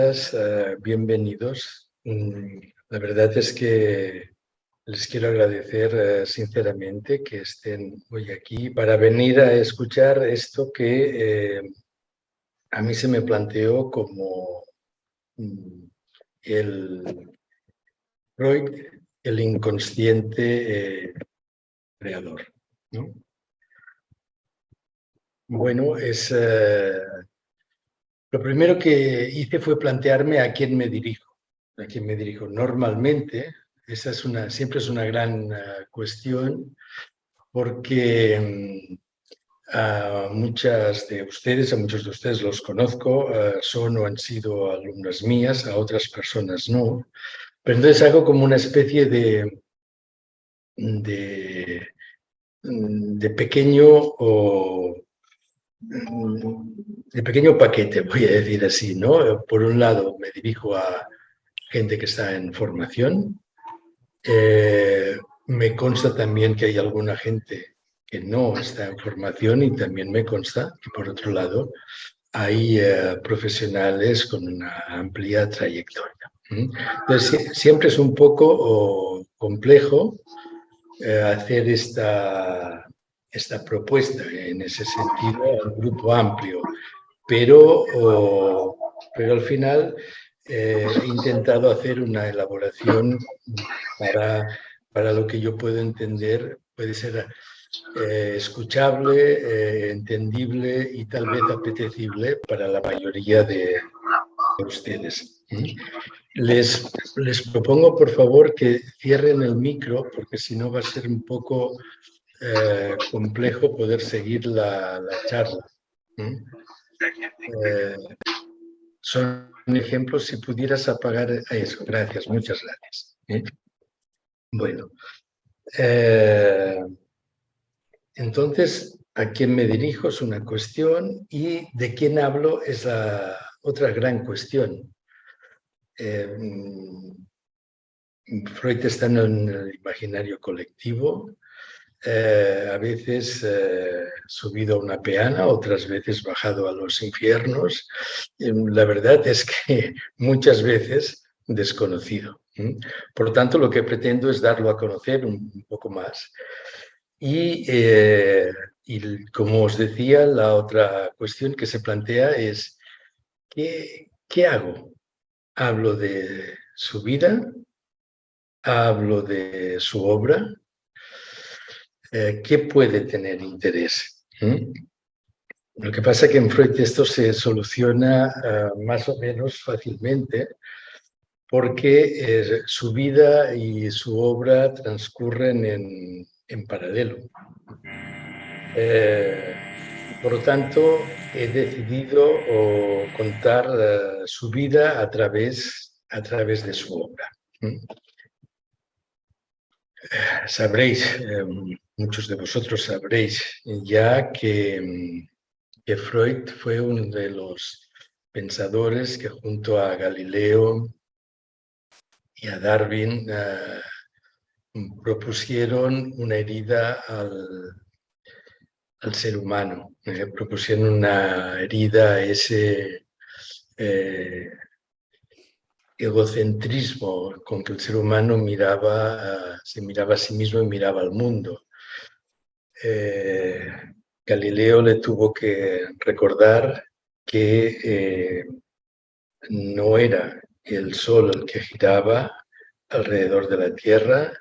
días, bienvenidos. La verdad es que les quiero agradecer sinceramente que estén hoy aquí para venir a escuchar esto que a mí se me planteó como mm, el Freud, el inconsciente creador, ¿no? Bueno, lo primero que hice fue plantearme a quién me dirijo. A quién me dirijo. Normalmente, siempre es una gran cuestión porque a muchos de ustedes los conozco, son o han sido alumnas mías, a otras personas no. Pero entonces hago como una especie de, de pequeño o de pequeño paquete, voy a decir así, ¿no? Por un lado, me dirijo a gente que está en formación. Me consta también que hay alguna gente que no está en formación y también me consta que, por otro lado, hay profesionales con una amplia trayectoria. Entonces, siempre es un poco complejo hacer esta propuesta en ese sentido a un grupo amplio, pero al final he intentado hacer una elaboración para lo que yo puedo entender, puede ser escuchable, entendible y tal vez apetecible para la mayoría de ustedes. Les propongo, por favor, que cierren el micro, porque si no va a ser un poco complejo poder seguir la charla. Eh, Son ejemplos, si pudieras apagar eso. Gracias, muchas gracias. Bueno, entonces, ¿a quién me dirijo? Es una cuestión y de quién hablo es la otra gran cuestión. Freud está en el imaginario colectivo, a veces subido a una peana, otras veces bajado a los infiernos. La verdad es que muchas veces desconocido. Por lo tanto, lo que pretendo es darlo a conocer un poco más. Y como os decía, la otra cuestión que se plantea es, ¿qué hago? ¿Hablo de su vida? ¿Hablo de su obra? ¿Qué puede tener interés? Lo que pasa es que en Freud esto se soluciona más o menos fácilmente porque su vida y su obra transcurren en paralelo. Por lo tanto, he decidido contar su vida a través de su obra. Sabréis, muchos de vosotros sabréis ya que Freud fue uno de los pensadores que junto a Galileo y a Darwin propusieron una herida al ser humano, propusieron una herida a ese egocentrismo con que el ser humano se miraba a sí mismo y miraba al mundo. Galileo le tuvo que recordar que no era el Sol el que giraba alrededor de la Tierra,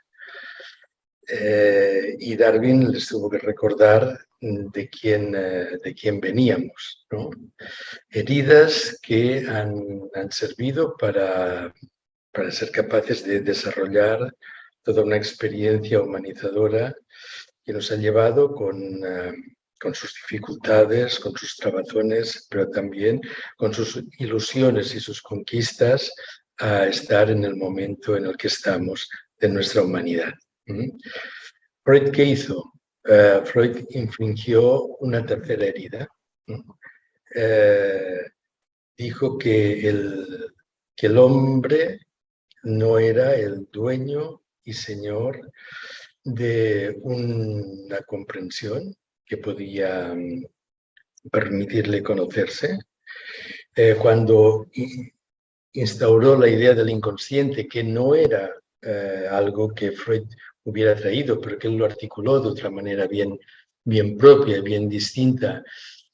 y Darwin les tuvo que recordar de quién veníamos, ¿no? Heridas que han servido para ser capaces de desarrollar toda una experiencia humanizadora que nos ha llevado con sus dificultades, con sus trabazones, pero también con sus ilusiones y sus conquistas a estar en el momento en el que estamos de nuestra humanidad. ¿Freud qué hizo? Freud infligió una tercera herida. Dijo que el hombre no era el dueño y señor de una comprensión que podía permitirle conocerse, cuando instauró la idea del inconsciente, que no era algo que Freud hubiera traído, pero que él lo articuló de otra manera bien propia, bien distinta.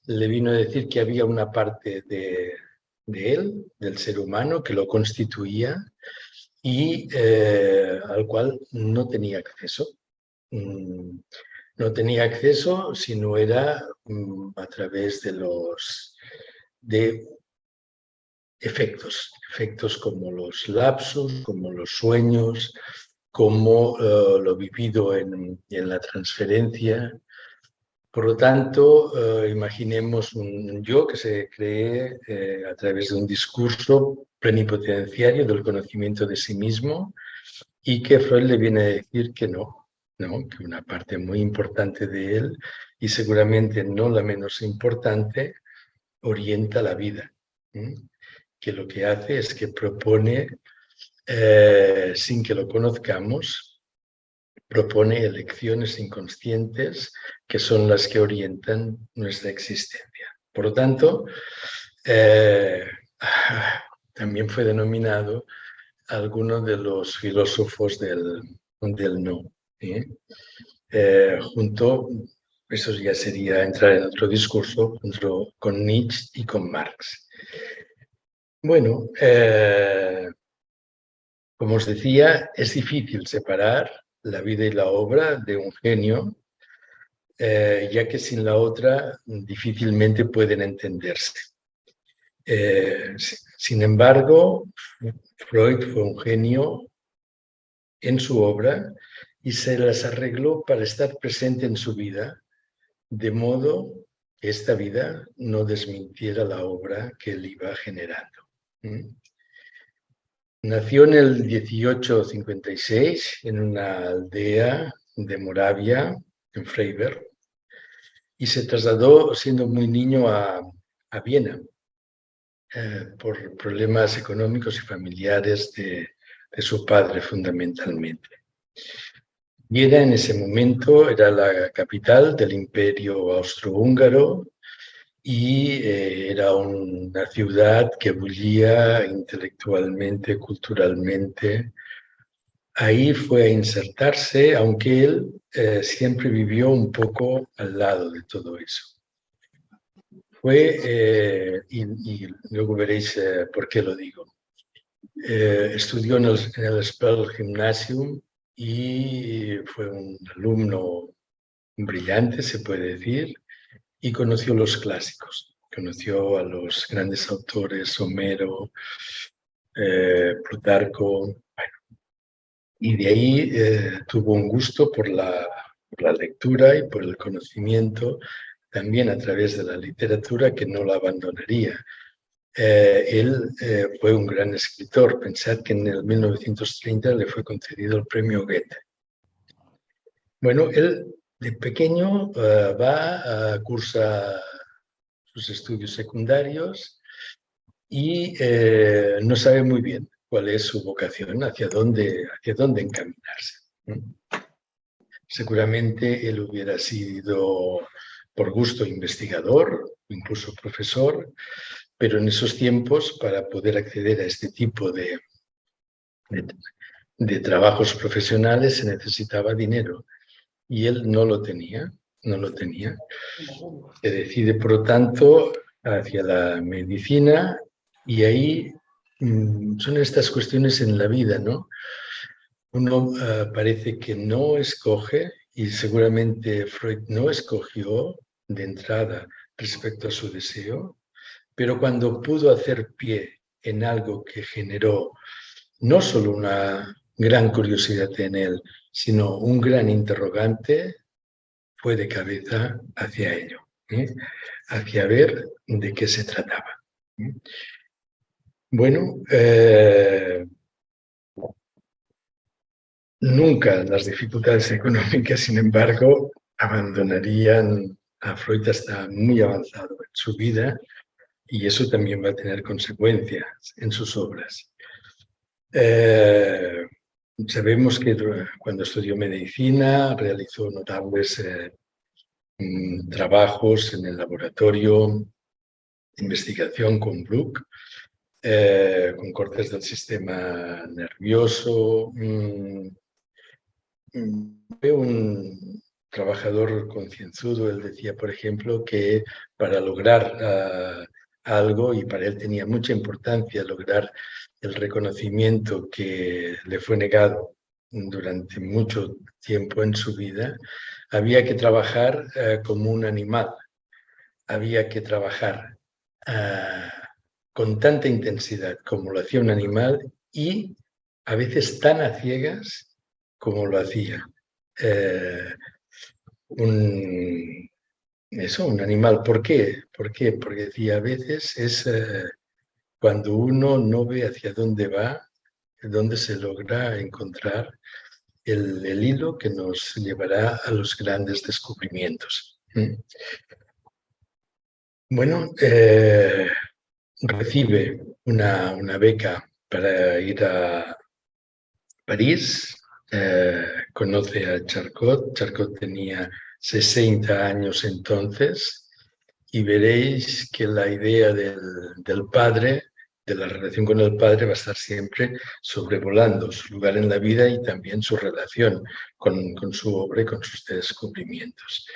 Le vino a decir que había una parte de él, del ser humano, que lo constituía y al cual no tenía acceso. No tenía acceso si no era a través de efectos como los lapsus, como los sueños, como lo vivido en la transferencia. Por lo tanto, imaginemos un yo que se cree a través de un discurso plenipotenciario del conocimiento de sí mismo y que Freud le viene a decir que no, que una parte muy importante de él, y seguramente no la menos importante, orienta la vida. Que lo que hace es que propone, sin que lo conozcamos, propone elecciones inconscientes que son las que orientan nuestra existencia. Por lo tanto, también fue denominado alguno de los filósofos del no. Junto, eso ya sería entrar en otro discurso, con Nietzsche y con Marx. Bueno, como os decía, es difícil separar la vida y la obra de un genio, ya que sin la otra difícilmente pueden entenderse. Sin embargo, Freud fue un genio en su obra y se las arregló para estar presente en su vida, de modo que esta vida no desmintiera la obra que él iba generando. Nació en el 1856 en una aldea de Moravia, en Freiberg, y se trasladó siendo muy niño a Viena por problemas económicos y familiares de su padre, fundamentalmente. Viena en ese momento era la capital del Imperio Austrohúngaro y era una ciudad que bullía intelectualmente, culturalmente. Ahí fue a insertarse, aunque él siempre vivió un poco al lado de todo eso. Y luego veréis por qué lo digo. Estudió en el Spell Gymnasium y fue un alumno brillante, se puede decir, y conoció los clásicos. Conoció a los grandes autores, Homero, Plutarco, bueno, y de ahí tuvo un gusto por la lectura y por el conocimiento, también a través de la literatura, que no la abandonaría. Él fue un gran escritor. Pensad que en el 1930 le fue concedido el premio Goethe. Bueno, él de pequeño va a cursar sus estudios secundarios y no sabe muy bien cuál es su vocación, hacia dónde encaminarse. Seguramente él hubiera sido por gusto investigador, incluso profesor, pero en esos tiempos, para poder acceder a este tipo de trabajos profesionales, se necesitaba dinero y él no lo tenía. Se decide, por lo tanto, hacia la medicina, y ahí son estas cuestiones en la vida, ¿no? Uno parece que no escoge, y seguramente Freud no escogió de entrada respecto a su deseo, pero cuando pudo hacer pie en algo que generó no solo una gran curiosidad en él, sino un gran interrogante, fue de cabeza hacia ello, hacia ver de qué se trataba. Bueno, nunca las dificultades económicas, sin embargo, abandonarían a Freud hasta muy avanzado en su vida, y eso también va a tener consecuencias en sus obras. Sabemos que cuando estudió medicina realizó notables trabajos en el laboratorio de investigación con Bruck, con cortes del sistema nervioso. Fue un trabajador concienzudo. Él decía, por ejemplo, que para lograr algo, y para él tenía mucha importancia lograr el reconocimiento que le fue negado durante mucho tiempo en su vida, había que trabajar como un animal, había que trabajar con tanta intensidad como lo hacía un animal y a veces tan a ciegas como lo hacía un, un animal. ¿Por qué? ¿Por qué? Porque decía, a veces es cuando uno no ve hacia dónde va, dónde se logra encontrar el hilo que nos llevará a los grandes descubrimientos. Bueno, recibe una beca para ir a París, conoce a Charcot. Charcot tenía 60 años entonces, y veréis que la idea del padre, de la relación con el padre, va a estar siempre sobrevolando su lugar en la vida y también su relación con su obra y con sus descubrimientos.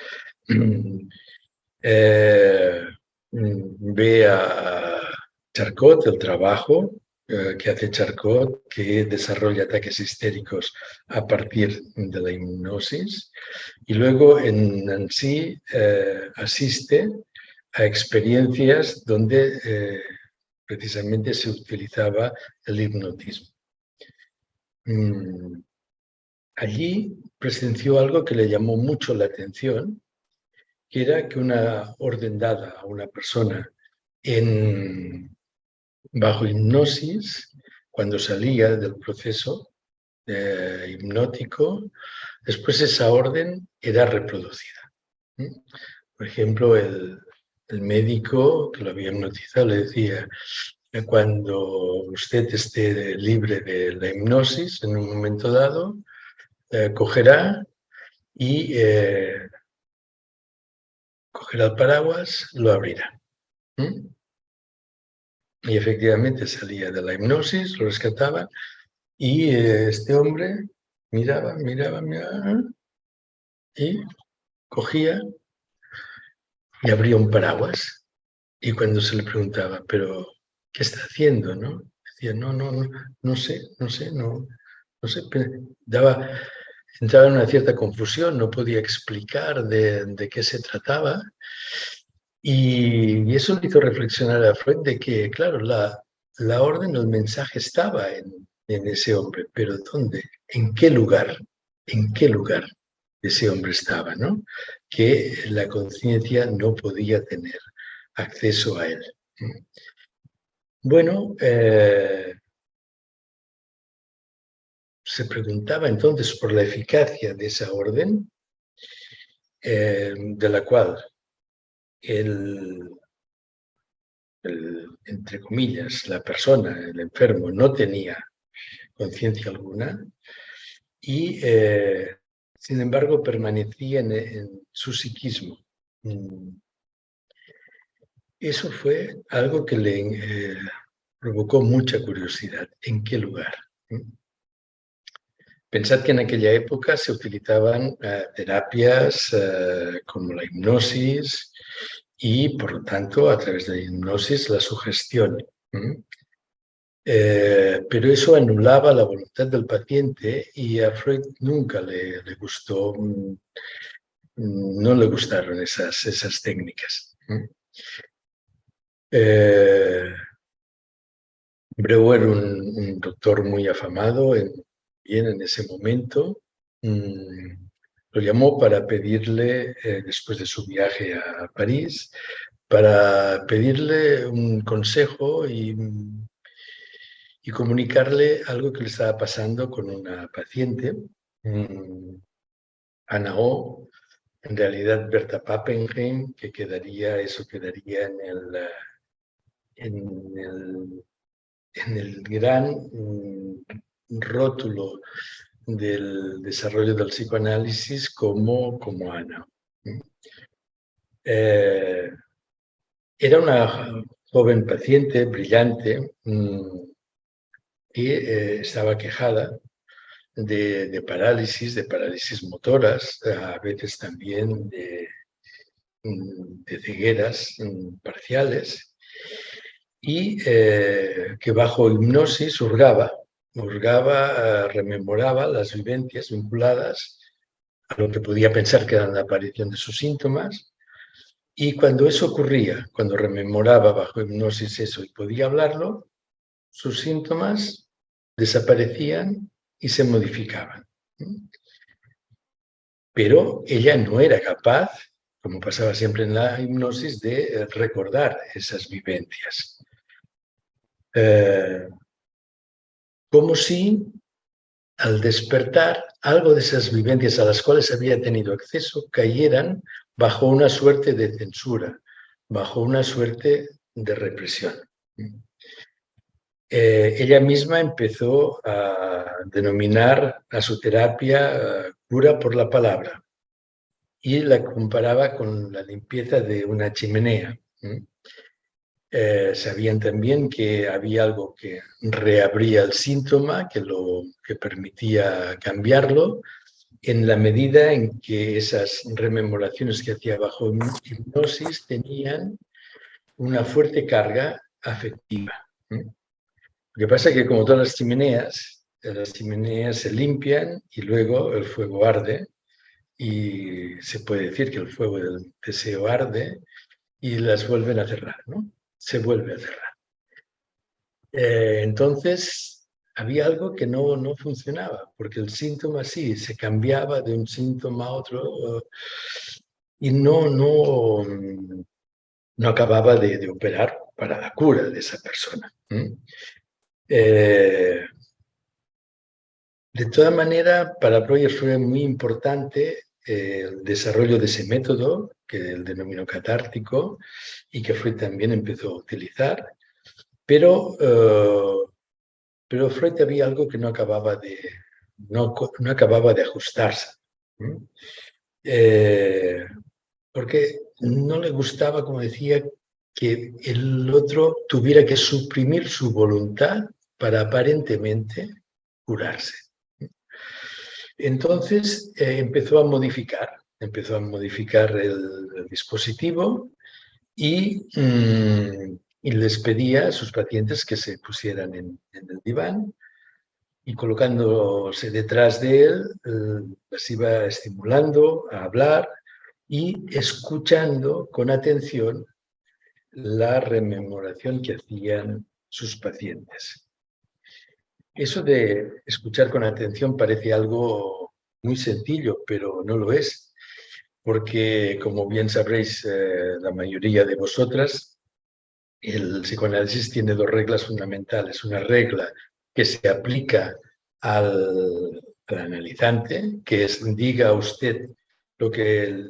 Ve a Charcot, el trabajo que hace Charcot, que desarrolla ataques histéricos a partir de la hipnosis, y luego en Nancy asiste a experiencias donde precisamente se utilizaba el hipnotismo. Allí presenció algo que le llamó mucho la atención, que era que una orden dada a una persona bajo hipnosis, cuando salía del proceso hipnótico, después esa orden era reproducida. Por ejemplo, el médico que lo había hipnotizado le decía, cuando usted esté libre de la hipnosis, en un momento dado, cogerá y cogerá el paraguas, lo abrirá. Y efectivamente salía de la hipnosis, lo rescataba, y este hombre miraba y cogía y abría un paraguas. Y cuando se le preguntaba, ¿pero qué está haciendo? ¿No? Decía, no sé, no sé. Entraba en una cierta confusión, no podía explicar de qué se trataba. Y eso le hizo reflexionar a Freud de que, claro, la orden, el mensaje estaba en ese hombre, pero ¿dónde? ¿En qué lugar? ¿En qué lugar ese hombre estaba, ¿no? Que la conciencia no podía tener acceso a él. Bueno, se preguntaba entonces por la eficacia de esa orden, de la cual entre comillas, la persona, el enfermo, no tenía conciencia alguna y, sin embargo, permanecía en su psiquismo. Eso fue algo que le provocó mucha curiosidad. ¿En qué lugar? Pensad que en aquella época se utilizaban terapias como la hipnosis y, por lo tanto, a través de la hipnosis, la sugestión. Pero eso anulaba la voluntad del paciente y a Freud nunca le gustó, no le gustaron esas técnicas. Breuer, un doctor muy afamado bien en ese momento, lo llamó para pedirle, después de su viaje a París, para pedirle un consejo y comunicarle algo que le estaba pasando con una paciente, Ana O, en realidad Berta Pappenheim, que eso quedaría en el gran rótulo del desarrollo del psicoanálisis como Ana. Era joven paciente, brillante, que estaba quejada de parálisis motoras, a veces también de cegueras parciales, y que bajo hipnosis hurgaba, rememoraba las vivencias vinculadas a lo que podía pensar que era la aparición de sus síntomas, y cuando eso ocurría, cuando rememoraba bajo hipnosis eso y podía hablarlo, sus síntomas desaparecían y se modificaban. Pero ella no era capaz, como pasaba siempre en la hipnosis, de recordar esas vivencias. Como si al despertar algo de esas vivencias a las cuales había tenido acceso cayeran bajo una suerte de censura, bajo una suerte de represión. Ella misma empezó a denominar a su terapia cura por la palabra y la comparaba con la limpieza de una chimenea. Sabían también que había algo que reabría el síntoma, que permitía cambiarlo, en la medida en que esas rememoraciones que hacía bajo hipnosis tenían una fuerte carga afectiva. Lo que pasa es que, como todas las chimeneas se limpian y luego el fuego arde, y se puede decir que el fuego del deseo arde y las vuelven a cerrar, ¿no? Se vuelve a cerrar. Entonces, había algo que no funcionaba, porque el síntoma sí, se cambiaba de un síntoma a otro y no acababa de operar para la cura de esa persona. De toda manera, para Breuer fue muy importante el desarrollo de ese método, que él denominó catártico, y que Freud también empezó a utilizar, pero Freud había algo que no acababa de ajustarse. Porque no le gustaba, como decía, que el otro tuviera que suprimir su voluntad para aparentemente curarse. Entonces empezó a modificar el dispositivo y les pedía a sus pacientes que se pusieran en el diván y, colocándose detrás de él, les iba estimulando a hablar y escuchando con atención la rememoración que hacían sus pacientes. Eso de escuchar con atención parece algo muy sencillo, pero no lo es, porque, como bien sabréis la mayoría de vosotras, el psicoanálisis tiene dos reglas fundamentales. Una regla que se aplica al analizante, que es: diga usted lo que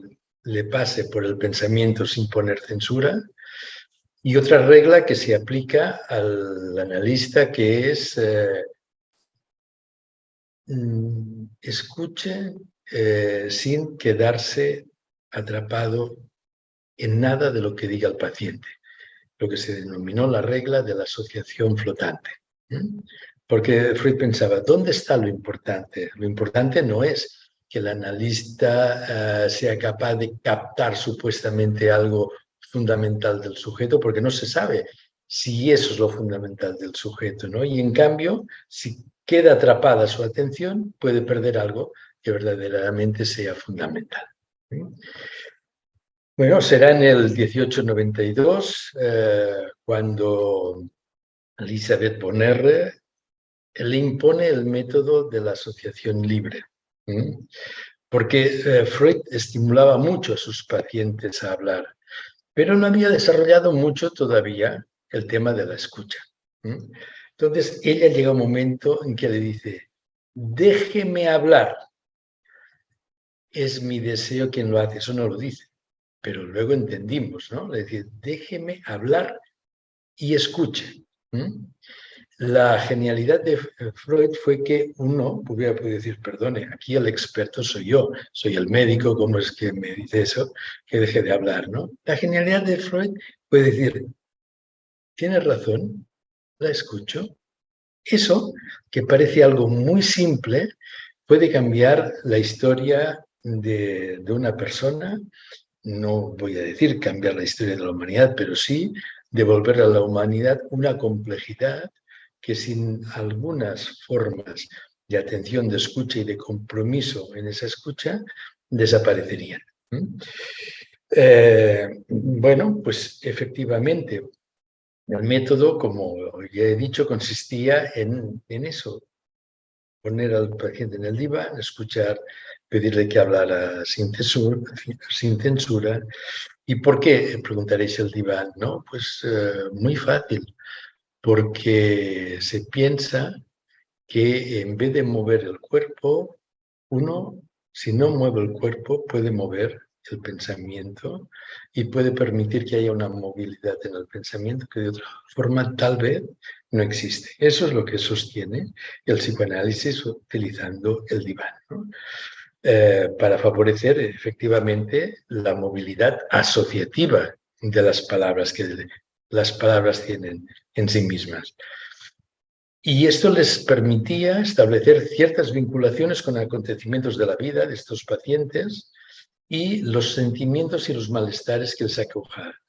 le pase por el pensamiento sin poner censura. Y otra regla que se aplica al analista, que es escuche sin quedarse atrapado en nada de lo que diga el paciente, lo que se denominó la regla de la asociación flotante. Porque Freud pensaba, ¿dónde está lo importante? Lo importante no es que el analista sea capaz de captar supuestamente algo fundamental del sujeto, porque no se sabe si eso es lo fundamental del sujeto, ¿no? Y en cambio, si queda atrapada su atención, puede perder algo que verdaderamente sea fundamental. Bueno, será en el 1892 cuando Elisabeth Bonner le impone el método de la asociación libre, porque Freud estimulaba mucho a sus pacientes a hablar, pero no había desarrollado mucho todavía el tema de la escucha. Entonces, ella llega a un momento en que le dice, déjeme hablar, es mi deseo quien lo hace. Eso no lo dice, pero luego entendimos, ¿no? Le dice, déjeme hablar y escuche. La genialidad de Freud fue que uno hubiera podido decir, perdone, aquí el experto soy yo, soy el médico, ¿cómo es que me dice eso? Que deje de hablar, ¿no? La genialidad de Freud fue decir, tienes razón, la escucho. Eso, que parece algo muy simple, puede cambiar la historia de una persona. No voy a decir cambiar la historia de la humanidad, pero sí devolver a la humanidad una complejidad que sin algunas formas de atención, de escucha y de compromiso en esa escucha, desaparecerían. Bueno, pues efectivamente, el método, como ya he dicho, consistía en eso, poner al paciente en el diván, escuchar, pedirle que hablara sin censura. ¿Y por qué? Preguntaréis el diván, ¿no? Pues muy fácil, porque se piensa que en vez de mover el cuerpo, uno, si no mueve el cuerpo, puede mover el pensamiento y puede permitir que haya una movilidad en el pensamiento que de otra forma tal vez no existe. Eso es lo que sostiene el psicoanálisis utilizando el diván, ¿no? Para favorecer efectivamente la movilidad asociativa de las palabras que las palabras tienen en sí mismas. Y esto les permitía establecer ciertas vinculaciones con acontecimientos de la vida de estos pacientes y los sentimientos y los malestares que les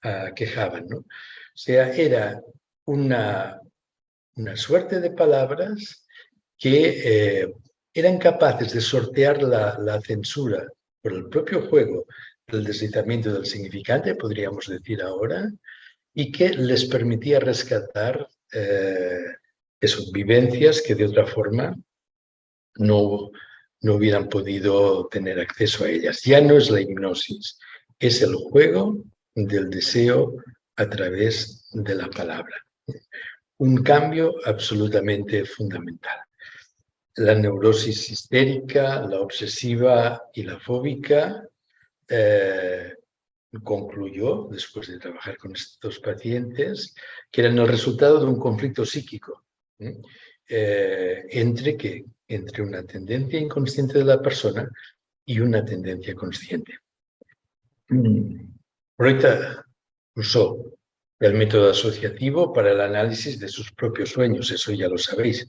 aquejaban, ¿no? O sea, era una suerte de palabras que eran capaces de sortear la censura por el propio juego del deslizamiento del significante, podríamos decir ahora, y que les permitía rescatar esas vivencias que de otra forma no, no hubieran podido tener acceso a ellas. Ya no es la hipnosis, es el juego del deseo a través de la palabra. Un cambio absolutamente fundamental. La neurosis histérica, la obsesiva y la fóbica concluyó, después de trabajar con estos pacientes, que eran el resultado de un conflicto psíquico entre una tendencia inconsciente de la persona y una tendencia consciente. Freud usó el método asociativo para el análisis de sus propios sueños, eso ya lo sabéis,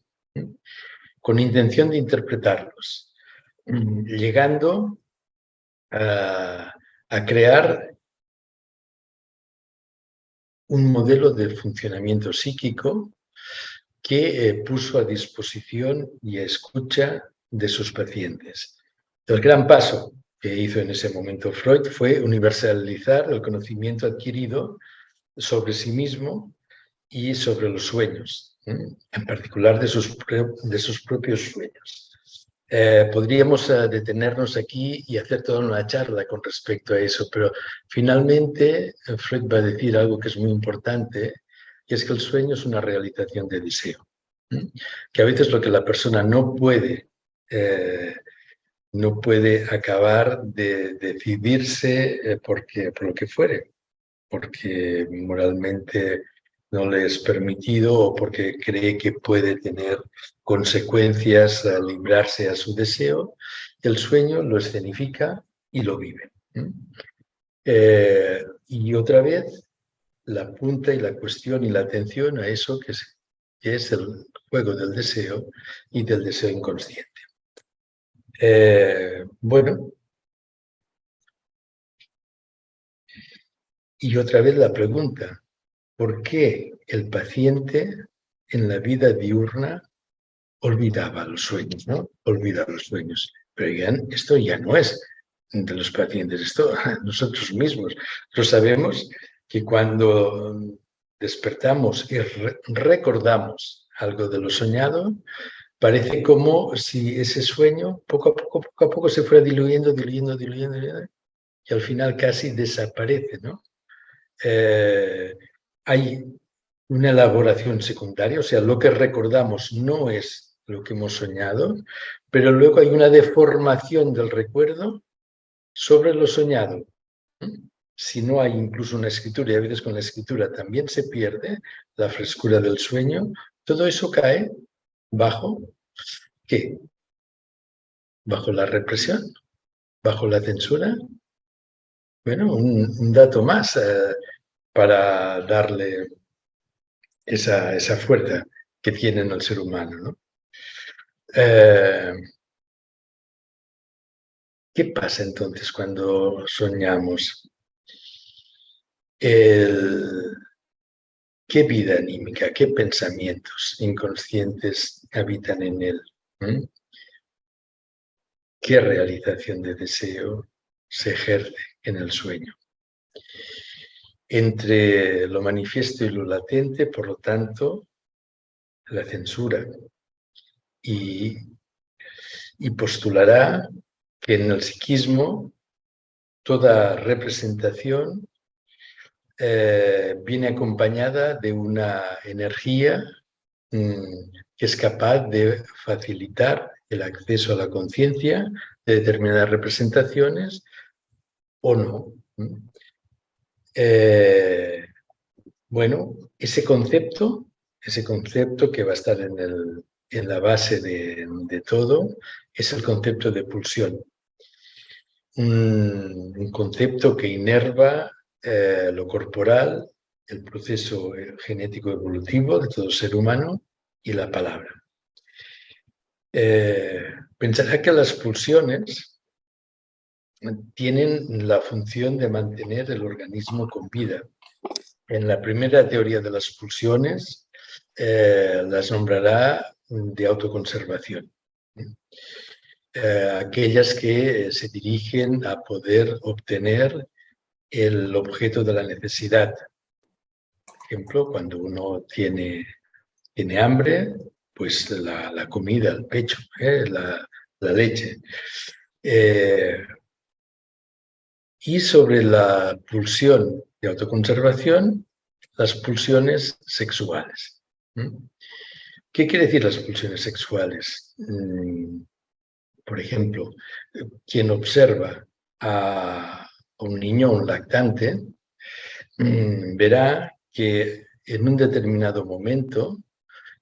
con intención de interpretarlos, llegando a crear un modelo de funcionamiento psíquico que puso a disposición y a escucha de sus pacientes. El gran paso que hizo en ese momento Freud fue universalizar el conocimiento adquirido sobre sí mismo y sobre los sueños, en particular de sus propios sueños. Podríamos detenernos aquí y hacer toda una charla con respecto a eso, pero finalmente Freud va a decir algo que es muy importante, y es que el sueño es una realización de deseo. Que a veces lo que la persona no puede acabar de decidirse por lo que fuere, porque moralmente no le es permitido o porque cree que puede tener consecuencias al librarse a su deseo, el sueño lo escenifica y lo vive. Y otra vez, la punta y la cuestión y la atención a eso que es el juego del deseo y del deseo inconsciente. Bueno, y otra vez la pregunta, ¿por qué el paciente en la vida diurna olvidaba los sueños, ¿no? Olvida los sueños. Pero esto ya no es de los pacientes, esto nosotros mismos. Lo sabemos que cuando despertamos y recordamos algo de lo soñado, parece como si ese sueño poco a poco se fuera diluyendo, y al final casi desaparece, ¿no? Hay una elaboración secundaria, o sea, lo que recordamos no es lo que hemos soñado, pero luego hay una deformación del recuerdo sobre lo soñado. Si no hay incluso una escritura, y a veces con la escritura también se pierde la frescura del sueño, todo eso cae bajo, ¿qué? Bajo la represión, bajo la censura. Bueno, un dato más para darle esa fuerza que tiene en el ser humano, ¿no? ¿Qué pasa entonces cuando soñamos? ¿Qué vida anímica, qué pensamientos inconscientes habitan en él? ¿Mm? ¿Qué realización de deseo se ejerce en el sueño? Entre lo manifiesto y lo latente, por lo tanto, la censura, y postulará que en el psiquismo toda representación viene acompañada de una energía que es capaz de facilitar el acceso a la conciencia de determinadas representaciones o no. Bueno, ese concepto que va a estar en la base de todo, es el concepto de pulsión. Un concepto que inerva lo corporal, el proceso genético evolutivo de todo ser humano y la palabra. Pensará que las pulsiones tienen la función de mantener el organismo con vida. En la primera teoría de las pulsiones las nombrará de autoconservación. Aquellas que se dirigen a poder obtener el objeto de la necesidad. Por ejemplo, cuando uno tiene hambre, pues la comida, el pecho, la leche. Y sobre la pulsión de autoconservación, las pulsiones sexuales. ¿Qué quiere decir las pulsiones sexuales? Por ejemplo, quien observa a un niño, un lactante, verá que en un determinado momento,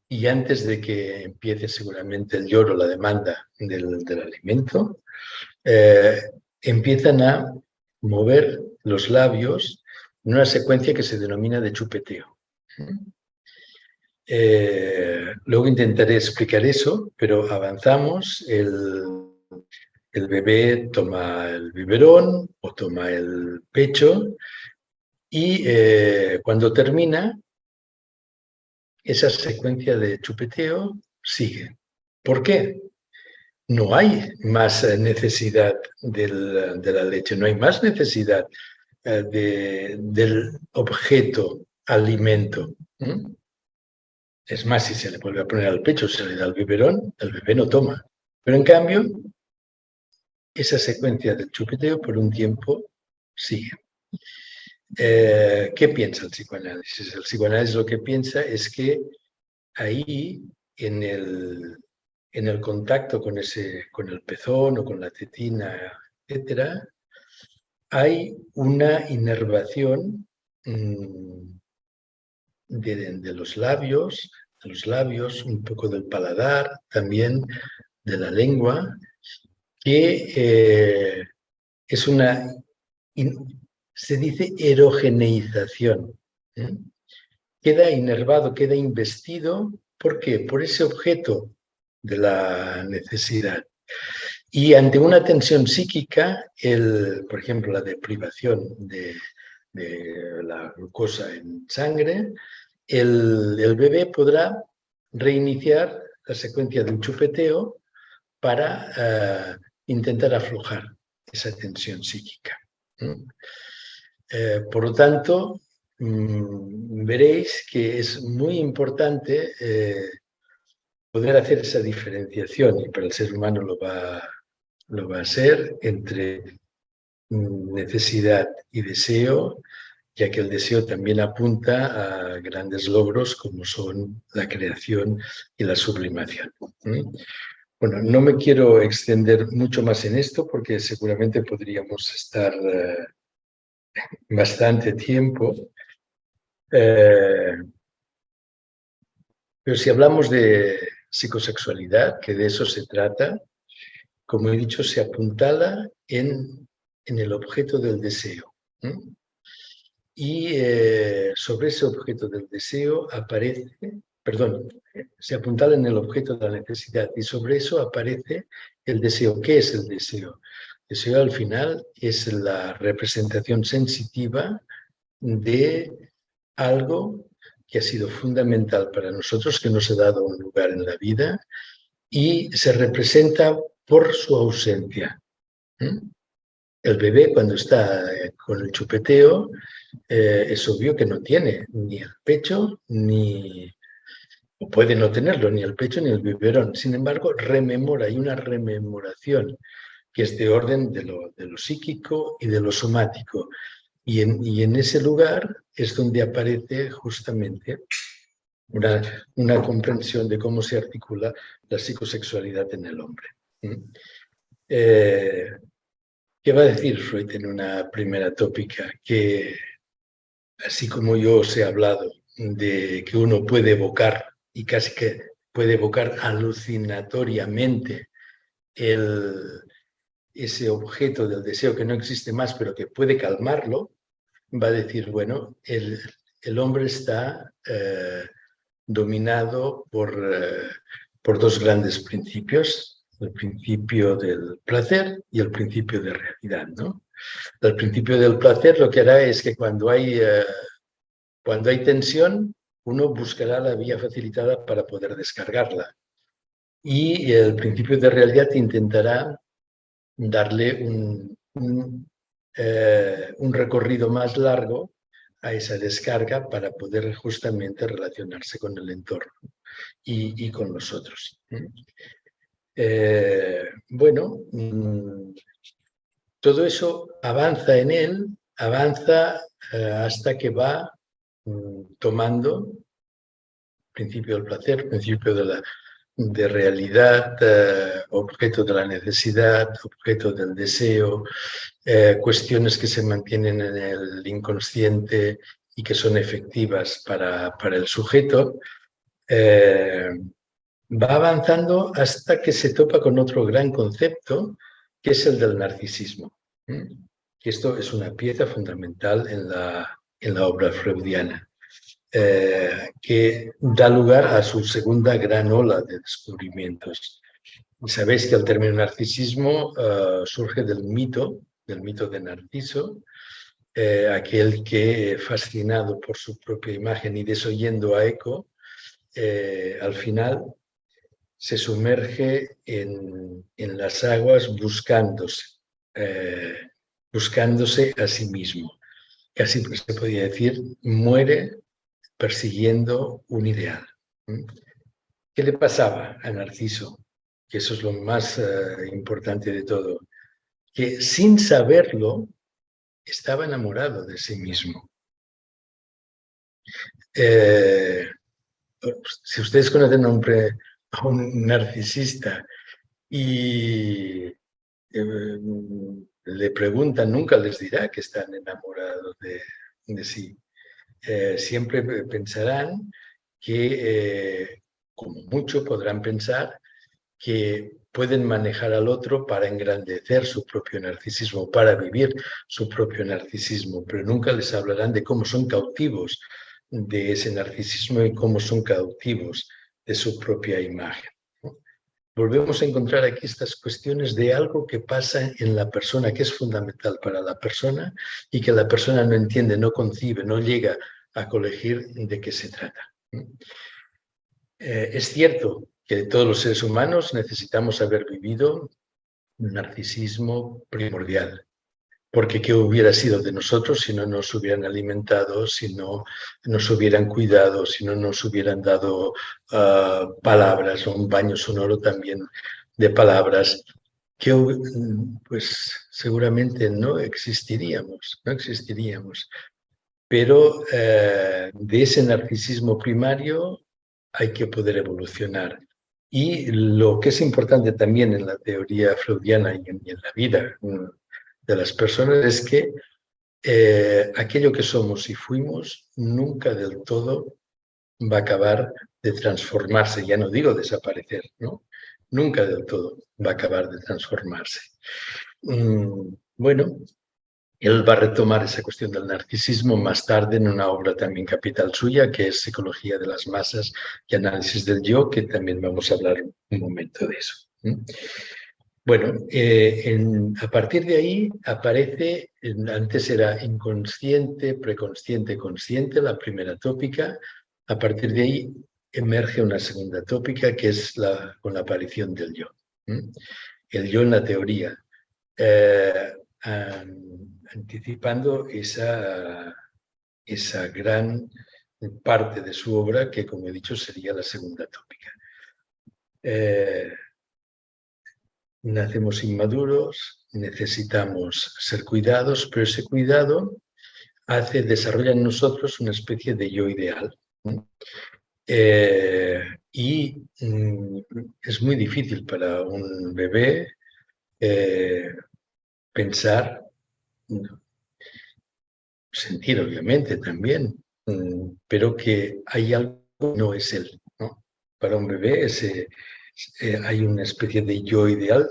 y antes de que empiece seguramente el lloro, la demanda del alimento, empiezan a mover los labios en una secuencia que se denomina de chupeteo. Luego intentaré explicar eso, pero avanzamos. El bebé toma el biberón o toma el pecho y cuando termina, esa secuencia de chupeteo sigue. ¿Por qué? No hay más necesidad de la leche, no hay más necesidad del objeto alimento. Es más, si se le vuelve a poner al pecho, se le da el biberón, el bebé no toma. Pero en cambio, esa secuencia del chupeteo por un tiempo sigue. ¿Qué piensa el psicoanálisis? El psicoanálisis lo que piensa es que ahí, en el contacto con el pezón o con la tetina, etcétera, hay una inervación de los labios, un poco del paladar, también de la lengua, que es una, se dice erogeneización. Queda inervado, queda investido. ¿Por qué? Por ese objeto de la necesidad. Y ante una tensión psíquica, por ejemplo, la deprivación de la glucosa en sangre, el bebé podrá reiniciar la secuencia del chupeteo para intentar aflojar esa tensión psíquica. Por lo tanto, veréis que es muy importante poder hacer esa diferenciación, y para el ser humano lo va a ser, entre necesidad y deseo, ya que el deseo también apunta a grandes logros como son la creación y la sublimación. Bueno, no me quiero extender mucho más en esto porque seguramente podríamos estar bastante tiempo. Pero si hablamos de psicosexualidad, que de eso se trata, como he dicho, se apuntala en el objeto del deseo. y sobre ese objeto del deseo aparece, perdón, se apuntala en el objeto de la necesidad y sobre eso aparece el deseo. ¿Qué es el deseo? El deseo al final es la representación sensitiva de algo que ha sido fundamental para nosotros, que nos ha dado un lugar en la vida y se representa por su ausencia. El bebé cuando está con el chupeteo es obvio que no tiene ni el pecho ni, o puede no tenerlo, ni el pecho ni el biberón. Sin embargo, rememora, hay una rememoración que es de orden de lo psíquico y de lo somático. Y en ese lugar es donde aparece justamente una comprensión de cómo se articula la psicosexualidad en el hombre. ¿Qué va a decir Freud en una primera tópica? Que así como yo os he hablado de que uno puede evocar, y casi que puede evocar alucinatoriamente ese objeto del deseo que no existe más, pero que puede calmarlo, va a decir, bueno, el hombre está dominado por dos grandes principios, el principio del placer y el principio de realidad, ¿no? El principio del placer lo que hará es que cuando hay tensión, uno buscará la vía facilitada para poder descargarla. Y el principio de realidad intentará darle un recorrido más largo a esa descarga para poder justamente relacionarse con el entorno y con los otros. Bueno, todo eso avanza en él, avanza hasta que va tomando principio del placer, principio de realidad, objeto de la necesidad, objeto del deseo, cuestiones que se mantienen en el inconsciente y que son efectivas para el sujeto, va avanzando hasta que se topa con otro gran concepto, que es el del narcisismo. Esto es una pieza fundamental en la obra freudiana, que da lugar a su segunda gran ola de descubrimientos. Y sabéis que el término narcisismo surge del mito de Narciso, aquel que, fascinado por su propia imagen y desoyendo a Eco, al final se sumerge en las aguas buscándose a sí mismo. Casi se podría decir, muere persiguiendo un ideal. ¿Qué le pasaba a Narciso? Que eso es lo más importante de todo. Que sin saberlo estaba enamorado de sí mismo. Si ustedes conocen a un narcisista y le preguntan, nunca les dirá que están enamorados de sí. Siempre pensarán que, como mucho, podrán pensar que pueden manejar al otro para engrandecer su propio narcisismo, para vivir su propio narcisismo, pero nunca les hablarán de cómo son cautivos de ese narcisismo y cómo son cautivos de su propia imagen. Volvemos a encontrar aquí estas cuestiones de algo que pasa en la persona, que es fundamental para la persona y que la persona no entiende, no concibe, no llega a colegir de qué se trata. Es cierto que todos los seres humanos necesitamos haber vivido un narcisismo primordial, porque ¿qué hubiera sido de nosotros si no nos hubieran alimentado, si no nos hubieran cuidado, si no nos hubieran dado palabras o un baño sonoro también de palabras? Que pues seguramente no existiríamos. Pero de ese narcisismo primario hay que poder evolucionar. Y lo que es importante también en la teoría freudiana y en la vida de las personas es que aquello que somos y fuimos nunca del todo va a acabar de transformarse, ya no digo desaparecer, ¿no? Nunca del todo va a acabar de transformarse. Bueno, Él va a retomar esa cuestión del narcisismo más tarde en una obra también capital suya, que es Psicología de las masas y análisis del yo, que también vamos a hablar un momento de eso. Bueno, a partir de ahí aparece, antes era inconsciente, preconsciente, consciente, la primera tópica. A partir de ahí emerge una segunda tópica, que es con la aparición del yo. El yo en la teoría. Eh, Anticipando esa gran parte de su obra que, como he dicho, sería la segunda tópica. Nacemos inmaduros, necesitamos ser cuidados, pero ese cuidado desarrolla en nosotros una especie de yo ideal. Y es muy difícil para un bebé pensar, sentir obviamente también, pero que hay algo que no es él, ¿no? Para un bebé hay una especie de yo ideal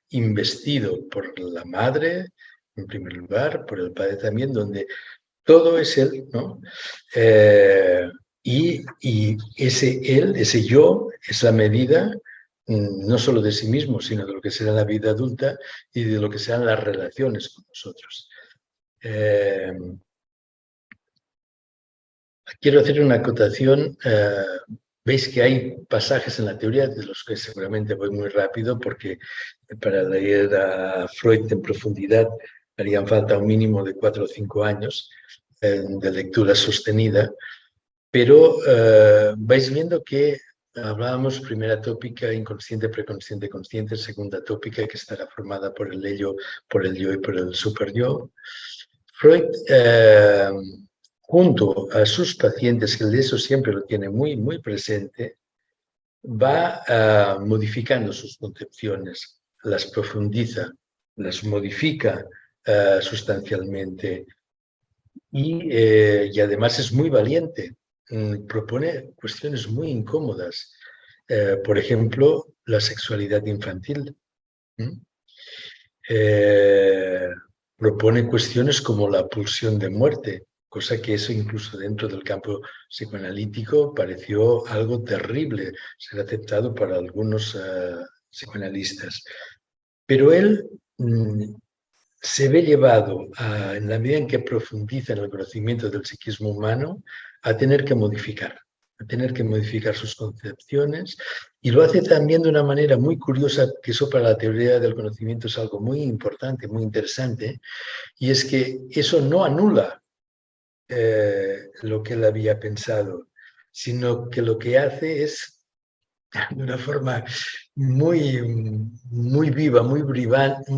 investido por la madre, en primer lugar, por el padre también, donde todo es él, ¿no? Y ese él, ese yo, es la medida no solo de sí mismo, sino de lo que será la vida adulta y de lo que serán las relaciones con nosotros. Quiero hacer una acotación. Veis que hay pasajes en la teoría de los que seguramente voy muy rápido porque para leer a Freud en profundidad harían falta un mínimo de 4 o 5 años de lectura sostenida, pero vais viendo que hablábamos primera tópica, inconsciente, preconsciente, consciente, segunda tópica que estará formada por el ello, por el yo y por el superyo. Freud, junto a sus pacientes, que de eso siempre lo tiene muy, muy presente, va modificando sus concepciones, las profundiza, las modifica sustancialmente y además es muy valiente. Propone cuestiones muy incómodas. Por ejemplo, la sexualidad infantil. Propone cuestiones como la pulsión de muerte, cosa que eso incluso dentro del campo psicoanalítico pareció algo terrible ser aceptado para algunos psicoanalistas. Pero él se ve llevado, en la medida en que profundiza en el conocimiento del psiquismo humano, a tener que modificar sus concepciones, y lo hace también de una manera muy curiosa, que eso para la teoría del conocimiento es algo muy importante, muy interesante, y es que eso no anula lo que él había pensado, sino que lo que hace es, de una forma muy, muy viva, muy vibrante,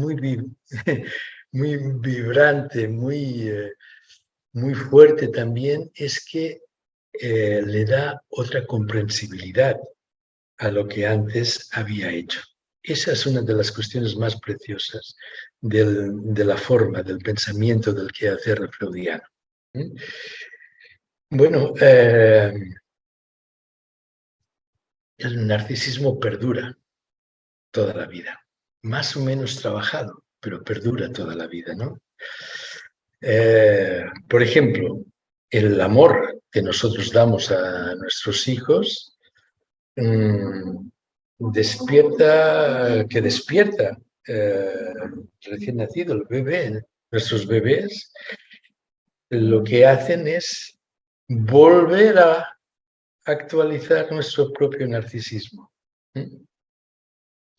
muy fuerte también, es que le da otra comprensibilidad a lo que antes había hecho. Esa es una de las cuestiones más preciosas de la forma, del pensamiento, del quehacer freudiano. Bueno, el narcisismo perdura toda la vida, más o menos trabajado, pero perdura toda la vida, ¿no? Por ejemplo, el amor que nosotros damos a nuestros hijos despierta recién nacido, el bebé, nuestros bebés, lo que hacen es volver a actualizar nuestro propio narcisismo.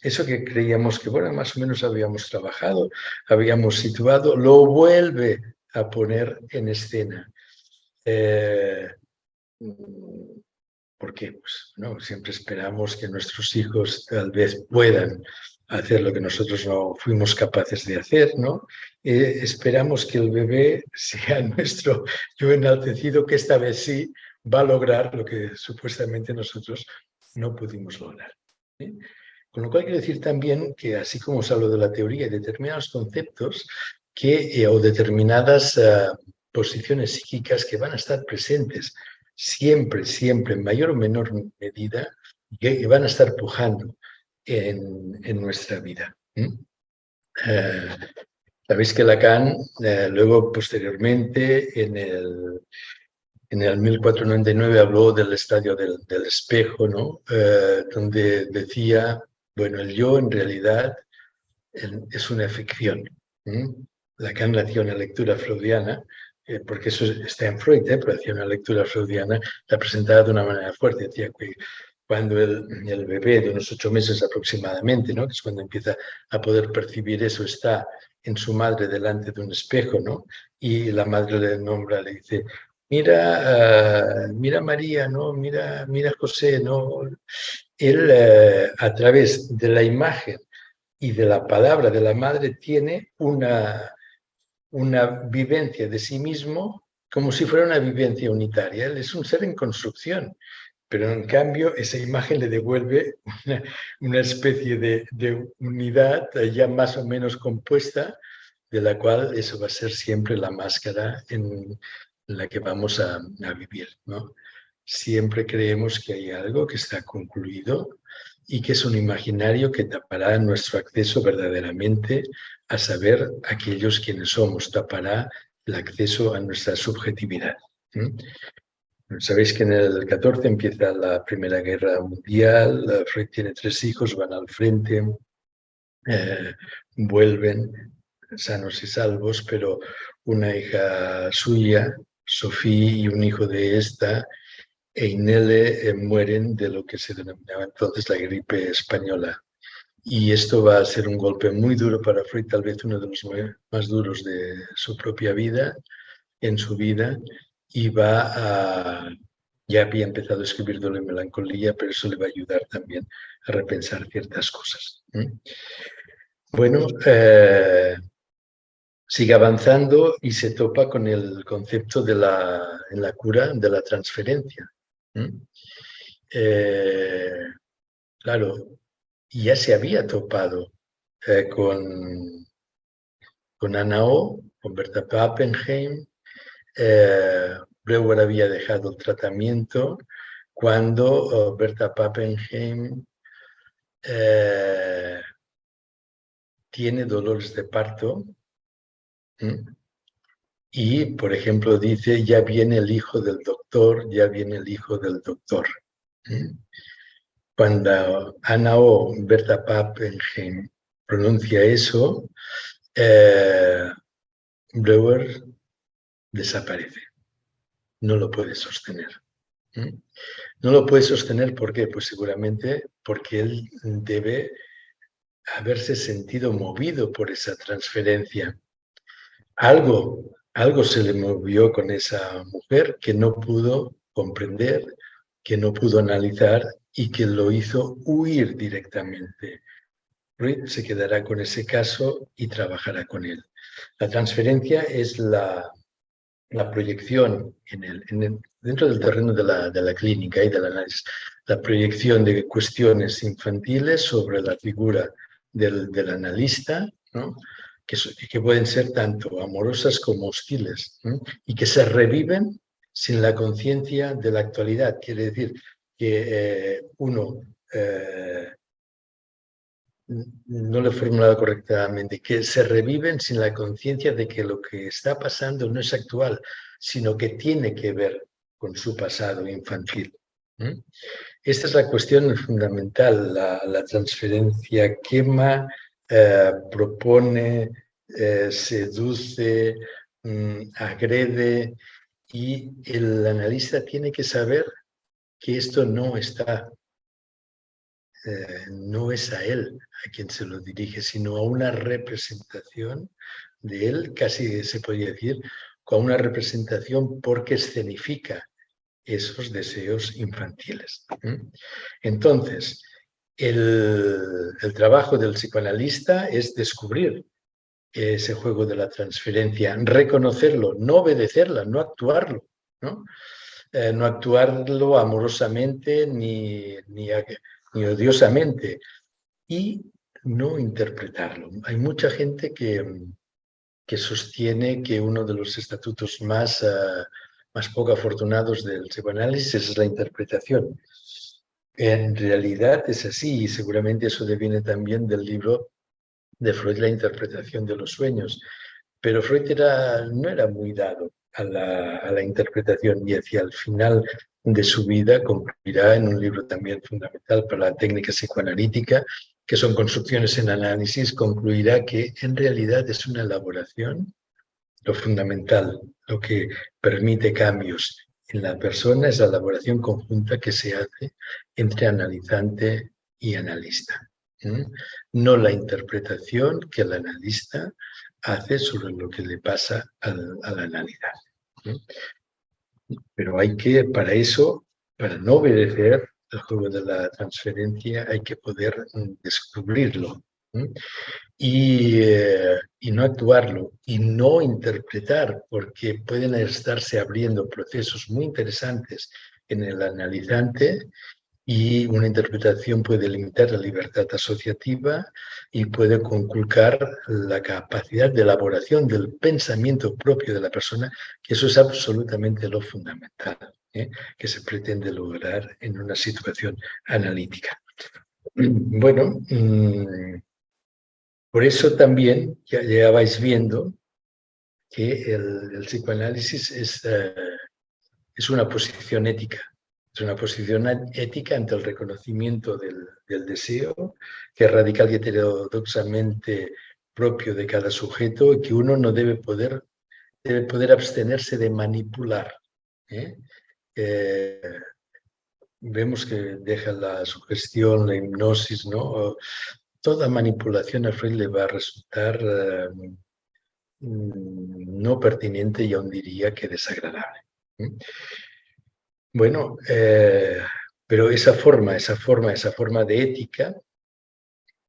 Eso que creíamos que, bueno, más o menos habíamos trabajado, habíamos situado, lo vuelve a poner en escena. Porque pues, ¿no? Siempre esperamos que nuestros hijos tal vez puedan hacer lo que nosotros no fuimos capaces de hacer, ¿no? Esperamos que el bebé sea nuestro yo enaltecido, que esta vez sí va a lograr lo que supuestamente nosotros no pudimos lograr. ¿Sí? Con lo cual quiero decir también que, así como os hablo de la teoría y determinados conceptos o determinadas posiciones psíquicas que van a estar presentes siempre, siempre, en mayor o menor medida, que van a estar pujando en nuestra vida. Sabéis que Lacan, luego posteriormente, en el 1499 habló del estadio del espejo, ¿no? Donde decía, bueno, el yo en realidad es una ficción. ¿Mm? Lacan hacía una lectura freudiana, porque eso está en Freud, pero hacía una lectura freudiana, la presentaba de una manera fuerte. Decía que cuando el bebé de unos 8 meses aproximadamente, ¿no? Que es cuando empieza a poder percibir eso, está en su madre delante de un espejo, ¿no? Y la madre le nombra, le dice, mira, mira María, ¿no? Mira José, ¿no? Él, a través de la imagen y de la palabra de la madre, tiene una vivencia de sí mismo como si fuera una vivencia unitaria. Él es un ser en construcción, pero en cambio esa imagen le devuelve una especie de unidad ya más o menos compuesta, de la cual eso va a ser siempre la máscara en la que vamos a vivir, ¿no? Siempre creemos que hay algo que está concluido y que es un imaginario que tapará nuestro acceso verdaderamente a saber aquellos quienes somos, tapará el acceso a nuestra subjetividad. Sabéis que en el 14 empieza la Primera Guerra Mundial, Freud tiene 3 hijos, van al frente, vuelven sanos y salvos, pero una hija suya, Sofía, y un hijo de esta, Einele, mueren de lo que se denominaba entonces la gripe española. Y esto va a ser un golpe muy duro para Freud, tal vez uno de los más duros de su propia vida, en su vida, y ya había empezado a escribir Dolor y Melancolía, pero eso le va a ayudar también a repensar ciertas cosas. Bueno, sigue avanzando y se topa con el concepto en la cura de la transferencia. Claro, ya se había topado con Anna O, con Berta Pappenheim. Breuer había dejado el tratamiento cuando Berta Pappenheim tiene dolores de parto. Y, por ejemplo, dice, ya viene el hijo del doctor, ya viene el hijo del doctor. Cuando Anna O, Berta Pappenheim, pronuncia eso, Breuer desaparece. No lo puede sostener. No lo puede sostener, ¿por qué? Pues seguramente porque él debe haberse sentido movido por esa transferencia. Algo se le movió con esa mujer que no pudo comprender, que no pudo analizar y que lo hizo huir directamente. Freud se quedará con ese caso y trabajará con él. La transferencia es la proyección dentro del terreno de la clínica y del análisis, la proyección de cuestiones infantiles sobre la figura del analista, ¿no? que pueden ser tanto amorosas como hostiles, ¿no? Y que se reviven sin la conciencia de la actualidad. Quiere decir que uno no lo he formulado correctamente, que se reviven sin la conciencia de que lo que está pasando no es actual, sino que tiene que ver con su pasado infantil. Esta es la cuestión fundamental. La transferencia quema, propone, seduce, agrede, y el analista tiene que saber que esto no está no es a él a quien se lo dirige, sino a una representación de él, casi se podría decir, con una representación porque escenifica esos deseos infantiles. Entonces, el trabajo del psicoanalista es descubrir ese juego de la transferencia, reconocerlo, no obedecerla, no actuarlo, ¿no? No actuarlo amorosamente ni odiosamente, y no interpretarlo. Hay mucha gente que sostiene que uno de los estatutos más poco afortunados del psicoanálisis es la interpretación. En realidad es así, y seguramente eso deviene también del libro de Freud la interpretación de los sueños, pero Freud no era muy dado a la interpretación y hacia el final de su vida concluirá en un libro también fundamental para la técnica psicoanalítica, que son Construcciones en Análisis, concluirá que en realidad es una elaboración. Lo fundamental, lo que permite cambios en la persona es la elaboración conjunta que se hace entre analizante y analista. No la interpretación que el analista hace sobre lo que le pasa al analizante. Pero hay que, para eso, para no obedecer el juego de la transferencia, hay que poder descubrirlo. Y no actuarlo y no interpretar, porque pueden estarse abriendo procesos muy interesantes en el analizante y una interpretación puede limitar la libertad asociativa y puede conculcar la capacidad de elaboración del pensamiento propio de la persona, que eso es absolutamente lo fundamental, que se pretende lograr en una situación analítica. Bueno, por eso también ya vais viendo que el psicoanálisis es una posición ética. Es una posición ética ante el reconocimiento del deseo, que es radical y heterodoxamente propio de cada sujeto y que uno no debe poder abstenerse de manipular. Vemos que deja la sugestión, la hipnosis, ¿no? Toda manipulación a Freud le va a resultar no pertinente y aún diría que desagradable. Bueno, pero esa forma de ética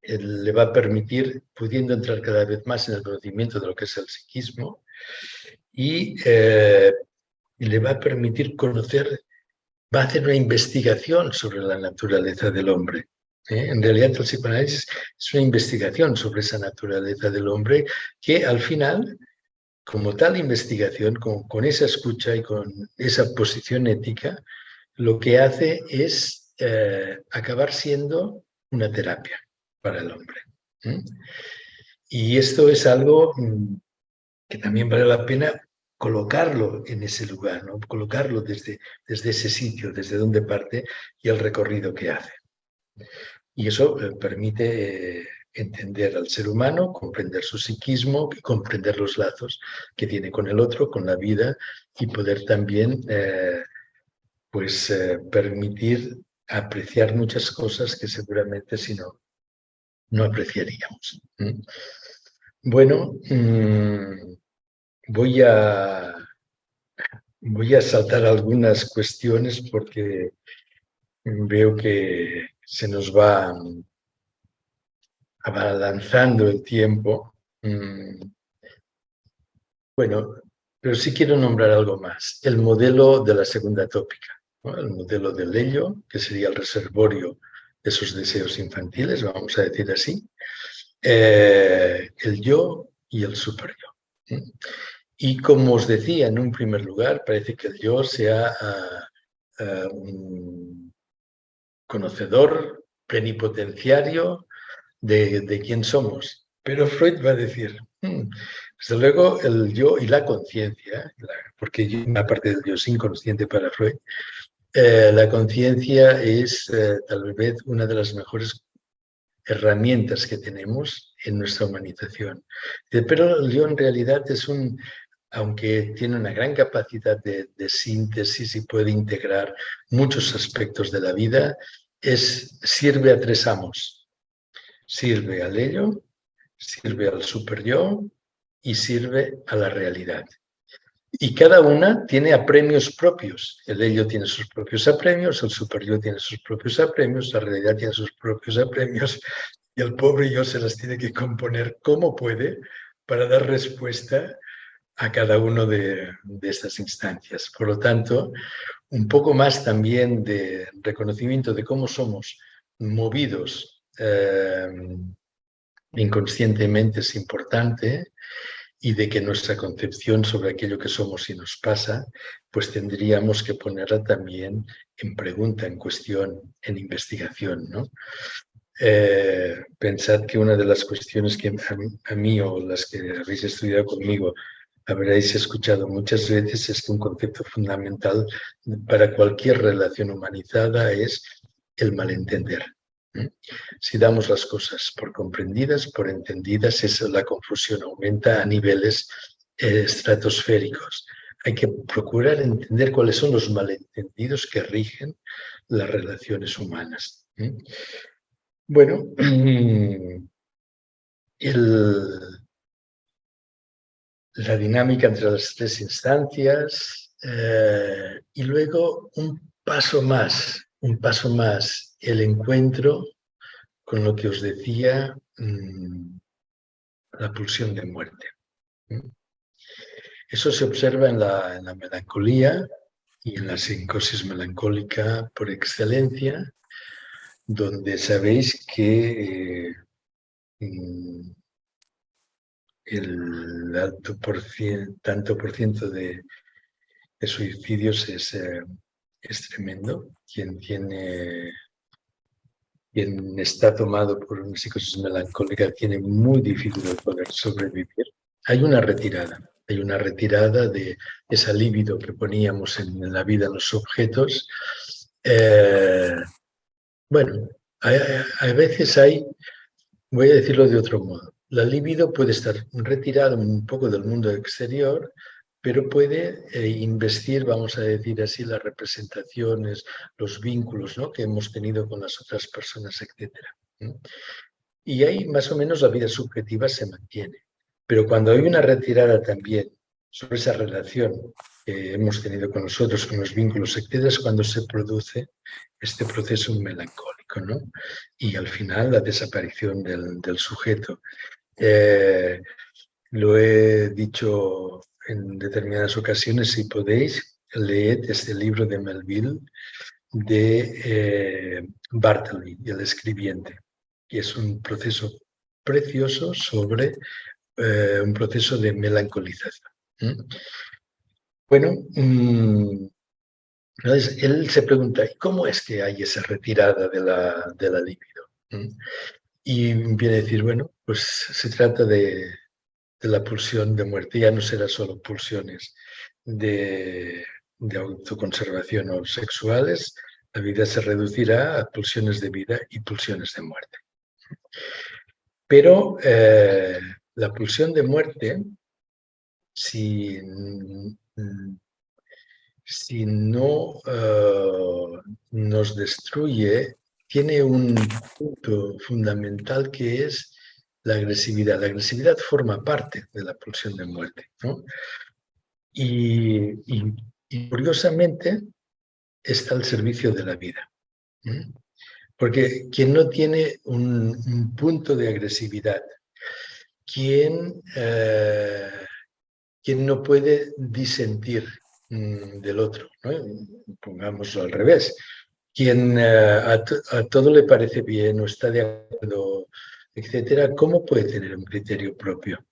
le va a permitir, pudiendo entrar cada vez más en el conocimiento de lo que es el psiquismo, y le va a permitir conocer, va a hacer una investigación sobre la naturaleza del hombre. En realidad el psicoanálisis es una investigación sobre esa naturaleza del hombre que al final, como tal investigación, con esa escucha y con esa posición ética, lo que hace es acabar siendo una terapia para el hombre. Y esto es algo que también vale la pena colocarlo en ese lugar, ¿no? Colocarlo desde ese sitio, desde donde parte y el recorrido que hace. Y eso permite entender al ser humano, comprender su psiquismo, comprender los lazos que tiene con el otro, con la vida, y poder también permitir apreciar muchas cosas que seguramente si no, no apreciaríamos. Bueno, voy a saltar algunas cuestiones porque veo que se nos va avanzando el tiempo. Bueno, pero sí quiero nombrar algo más. El modelo de la segunda tópica, ¿no? El modelo del ello, que sería el reservorio de esos deseos infantiles, vamos a decir así. El yo y el superyo. Y como os decía, en un primer lugar, parece que el yo sea un conocedor plenipotenciario de quién somos. Pero Freud va a decir, desde luego el yo y la conciencia, porque aparte del yo es inconsciente para Freud, la conciencia es tal vez una de las mejores herramientas que tenemos en nuestra humanización. Pero el yo en realidad es aunque tiene una gran capacidad de síntesis y puede integrar muchos aspectos de la vida, sirve a tres amos. Sirve al ello, sirve al superyo y sirve a la realidad. Y cada una tiene apremios propios. El ello tiene sus propios apremios, el superyo tiene sus propios apremios, la realidad tiene sus propios apremios y el pobre yo se las tiene que componer como puede para dar respuesta a cada uno de estas instancias. Por lo tanto, un poco más también de reconocimiento de cómo somos movidos inconscientemente es importante, y de que nuestra concepción sobre aquello que somos y nos pasa, pues tendríamos que ponerla también en pregunta, en cuestión, en investigación, ¿no? Pensad que una de las cuestiones que a mí o las que habéis estudiado conmigo habréis escuchado muchas veces es que un concepto fundamental para cualquier relación humanizada es el malentender. Si damos las cosas por comprendidas, por entendidas, la confusión aumenta a niveles estratosféricos. Hay que procurar entender cuáles son los malentendidos que rigen las relaciones humanas. Bueno, la dinámica entre las tres instancias y luego un paso más, el encuentro con lo que os decía, la pulsión de muerte. Eso se observa en la melancolía y en la psicosis melancólica por excelencia, donde sabéis que el tanto por ciento de suicidios es tremendo. Quien está tomado por una psicosis melancólica tiene muy difícil de poder sobrevivir. Hay una retirada de esa libido que poníamos en la vida, en los objetos. Bueno, a veces voy a decirlo de otro modo, la libido puede estar retirada un poco del mundo exterior, pero puede investir, vamos a decir así, las representaciones, los vínculos, ¿no?, que hemos tenido con las otras personas, etc. Y ahí más o menos la vida subjetiva se mantiene. Pero cuando hay una retirada también sobre esa relación que hemos tenido con nosotros, con los vínculos, etc., es cuando se produce este proceso melancólico, ¿no? Y al final la desaparición del sujeto. Lo he dicho en determinadas ocasiones, si podéis, leed este libro de Melville de Bartleby, el escribiente, que es un proceso precioso sobre un proceso de melancolización. Bueno, entonces él se pregunta, ¿cómo es que hay esa retirada de la libido? Y viene a decir, bueno, pues se trata de la pulsión de muerte. Ya no será solo pulsiones de autoconservación o sexuales, la vida se reducirá a pulsiones de vida y pulsiones de muerte. Pero la pulsión de muerte, si no nos destruye, tiene un punto fundamental que es la agresividad. La agresividad forma parte de la pulsión de muerte, ¿no? Y curiosamente está al servicio de la vida. Porque quien no tiene un punto de agresividad, quien no puede disentir del otro, ¿no? Pongámoslo al revés, quien a todo le parece bien o está de acuerdo, etcétera, ¿cómo puede tener un criterio propio?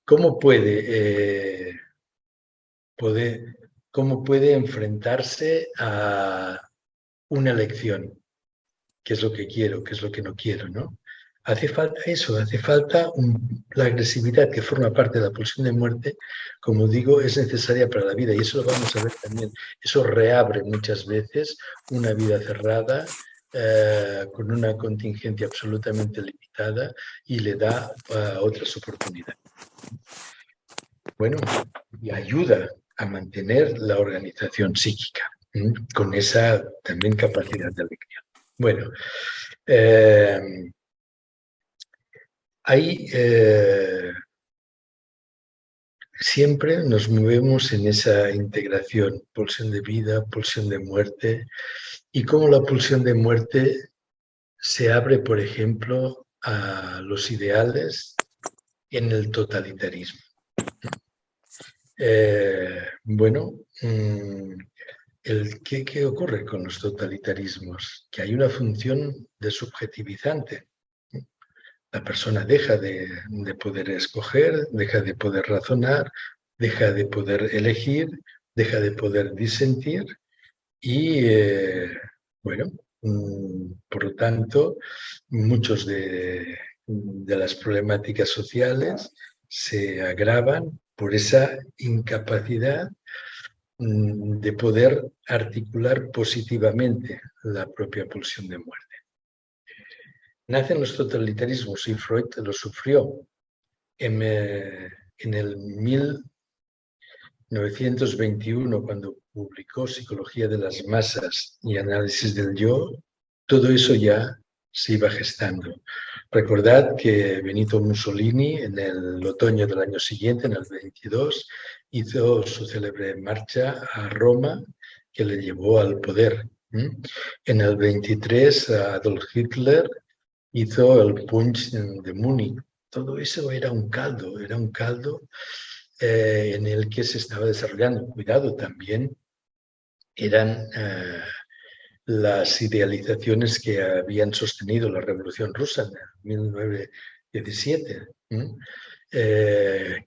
¿Cómo puede enfrentarse a una elección? ¿Qué es lo que quiero? ¿Qué es lo que no quiero? ¿No? Hace falta eso, hace falta la agresividad que forma parte de la pulsión de muerte, como digo, es necesaria para la vida y eso lo vamos a ver también. Eso reabre muchas veces una vida cerrada con una contingencia absolutamente limitada y le da otras oportunidades. Bueno, y ayuda a mantener la organización psíquica con esa también capacidad de elección. Bueno, siempre nos movemos en esa integración, pulsión de vida, pulsión de muerte, y cómo la pulsión de muerte se abre, por ejemplo, a los ideales en el totalitarismo. Bueno, ¿qué ocurre con los totalitarismos? Que hay una función de subjetivizante. La persona deja de poder escoger, deja de poder razonar, deja de poder elegir, deja de poder disentir y, bueno, Por lo tanto, muchos de las problemáticas sociales se agravan por esa incapacidad de poder articular positivamente la propia pulsión de muerte. Nacen los totalitarismos y Freud lo sufrió. En el 1921, cuando publicó Psicología de las Masas y Análisis del Yo, todo eso ya se iba gestando. Recordad que Benito Mussolini, en el otoño del año siguiente, en el 22, hizo su célebre marcha a Roma, que le llevó al poder. En el 23, Adolf Hitler hizo el Punch de Múnich. Todo eso era un caldo en el que se estaba desarrollando. Cuidado, también eran las idealizaciones que habían sostenido la Revolución Rusa en 1917,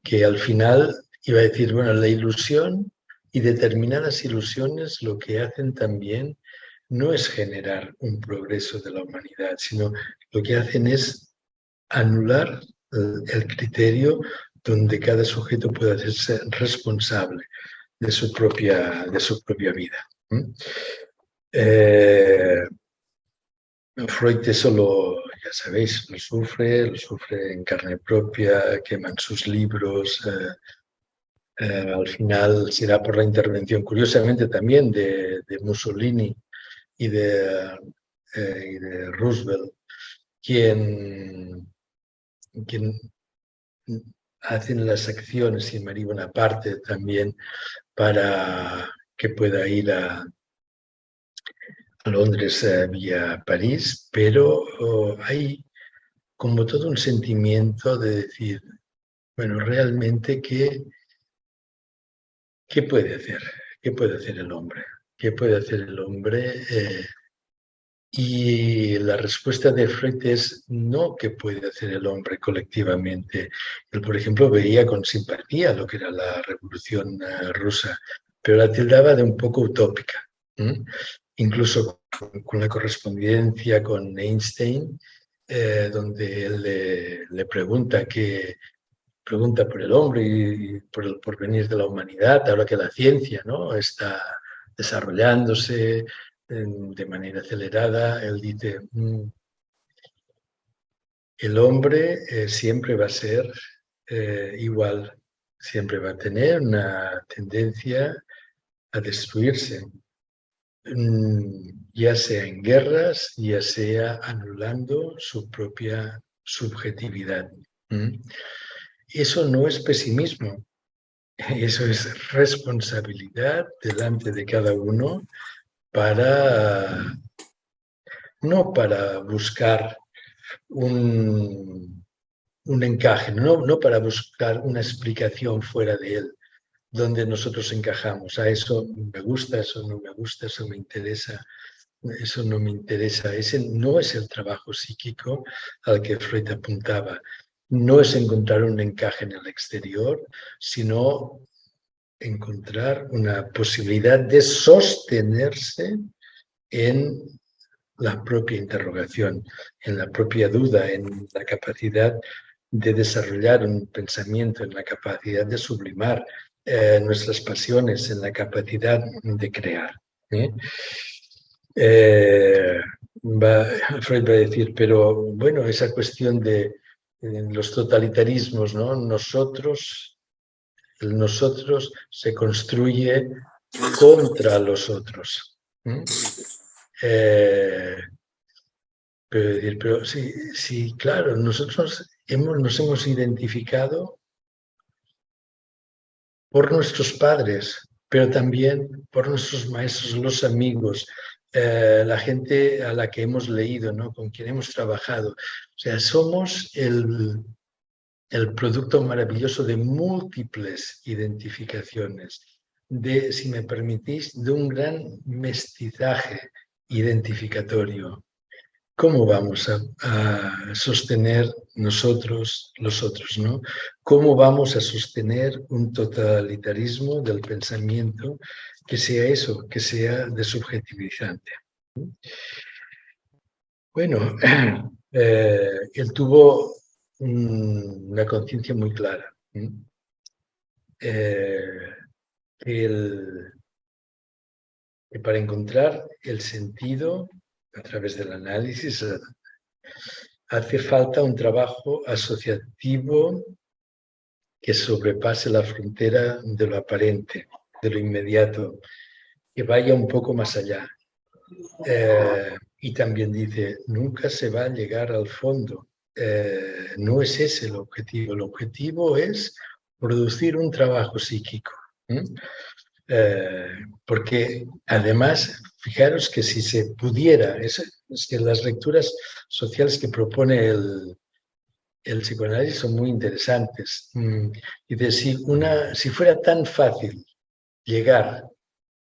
que al final iba a decir, bueno, la ilusión y determinadas ilusiones lo que hacen también no es generar un progreso de la humanidad, sino lo que hacen es anular el criterio donde cada sujeto pueda hacerse responsable de su propia vida. Freud eso ya sabéis, lo sufre en carne propia, queman sus libros. Al final será por la intervención, curiosamente también, de Mussolini y de Roosevelt, quien hacen las acciones, y Marie Bonaparte también, para que pueda ir a Londres vía París, pero hay como todo un sentimiento de decir, bueno, realmente, ¿qué puede hacer? ¿Qué puede hacer el hombre? ¿Qué puede hacer el hombre? Y la respuesta de Freud es no qué puede hacer el hombre colectivamente. Él, por ejemplo, veía con simpatía lo que era la Revolución Rusa, pero la tildaba de un poco utópica. Incluso con la correspondencia con Einstein, donde él le pregunta por el hombre y por el porvenir de la humanidad, ahora que la ciencia, ¿no?, está desarrollándose de manera acelerada. Él dice, el hombre siempre va a ser igual, siempre va a tener una tendencia a destruirse, ya sea en guerras, ya sea anulando su propia subjetividad. Eso no es pesimismo, eso es responsabilidad delante de cada uno no para buscar un encaje, no para buscar una explicación fuera de él, donde nosotros encajamos. A eso me gusta, eso no me gusta, eso me interesa, eso no me interesa. Ese no es el trabajo psíquico al que Freud apuntaba. No es encontrar un encaje en el exterior, sino encontrar una posibilidad de sostenerse en la propia interrogación, en la propia duda, en la capacidad de desarrollar un pensamiento, en la capacidad de sublimar nuestras pasiones, en la capacidad de crear. Freud va a decir, pero bueno, esa cuestión de los totalitarismos, ¿no? El nosotros se construye contra los otros. Pero sí, claro, nosotros nos hemos identificado por nuestros padres, pero también por nuestros maestros, los amigos, la gente a la que hemos leído, ¿no?, con quien hemos trabajado. O sea, somos el producto maravilloso de múltiples identificaciones, si me permitís, de un gran mestizaje identificatorio. ¿Cómo vamos a sostener nosotros, los otros, ¿no? ¿Cómo vamos a sostener un totalitarismo del pensamiento que sea eso, que sea desubjetivizante? Bueno, él tuvo una conciencia muy clara. Eh, el- que para encontrar el sentido a través del análisis hace falta un trabajo asociativo que sobrepase la frontera de lo aparente, de lo inmediato, que vaya un poco más allá. Y también dice, nunca se va a llegar al fondo. No es ese el objetivo es producir un trabajo psíquico. Porque además, fijaros que si se pudiera, es que las lecturas sociales que propone el psicoanálisis son muy interesantes. Dice, si fuera tan fácil llegar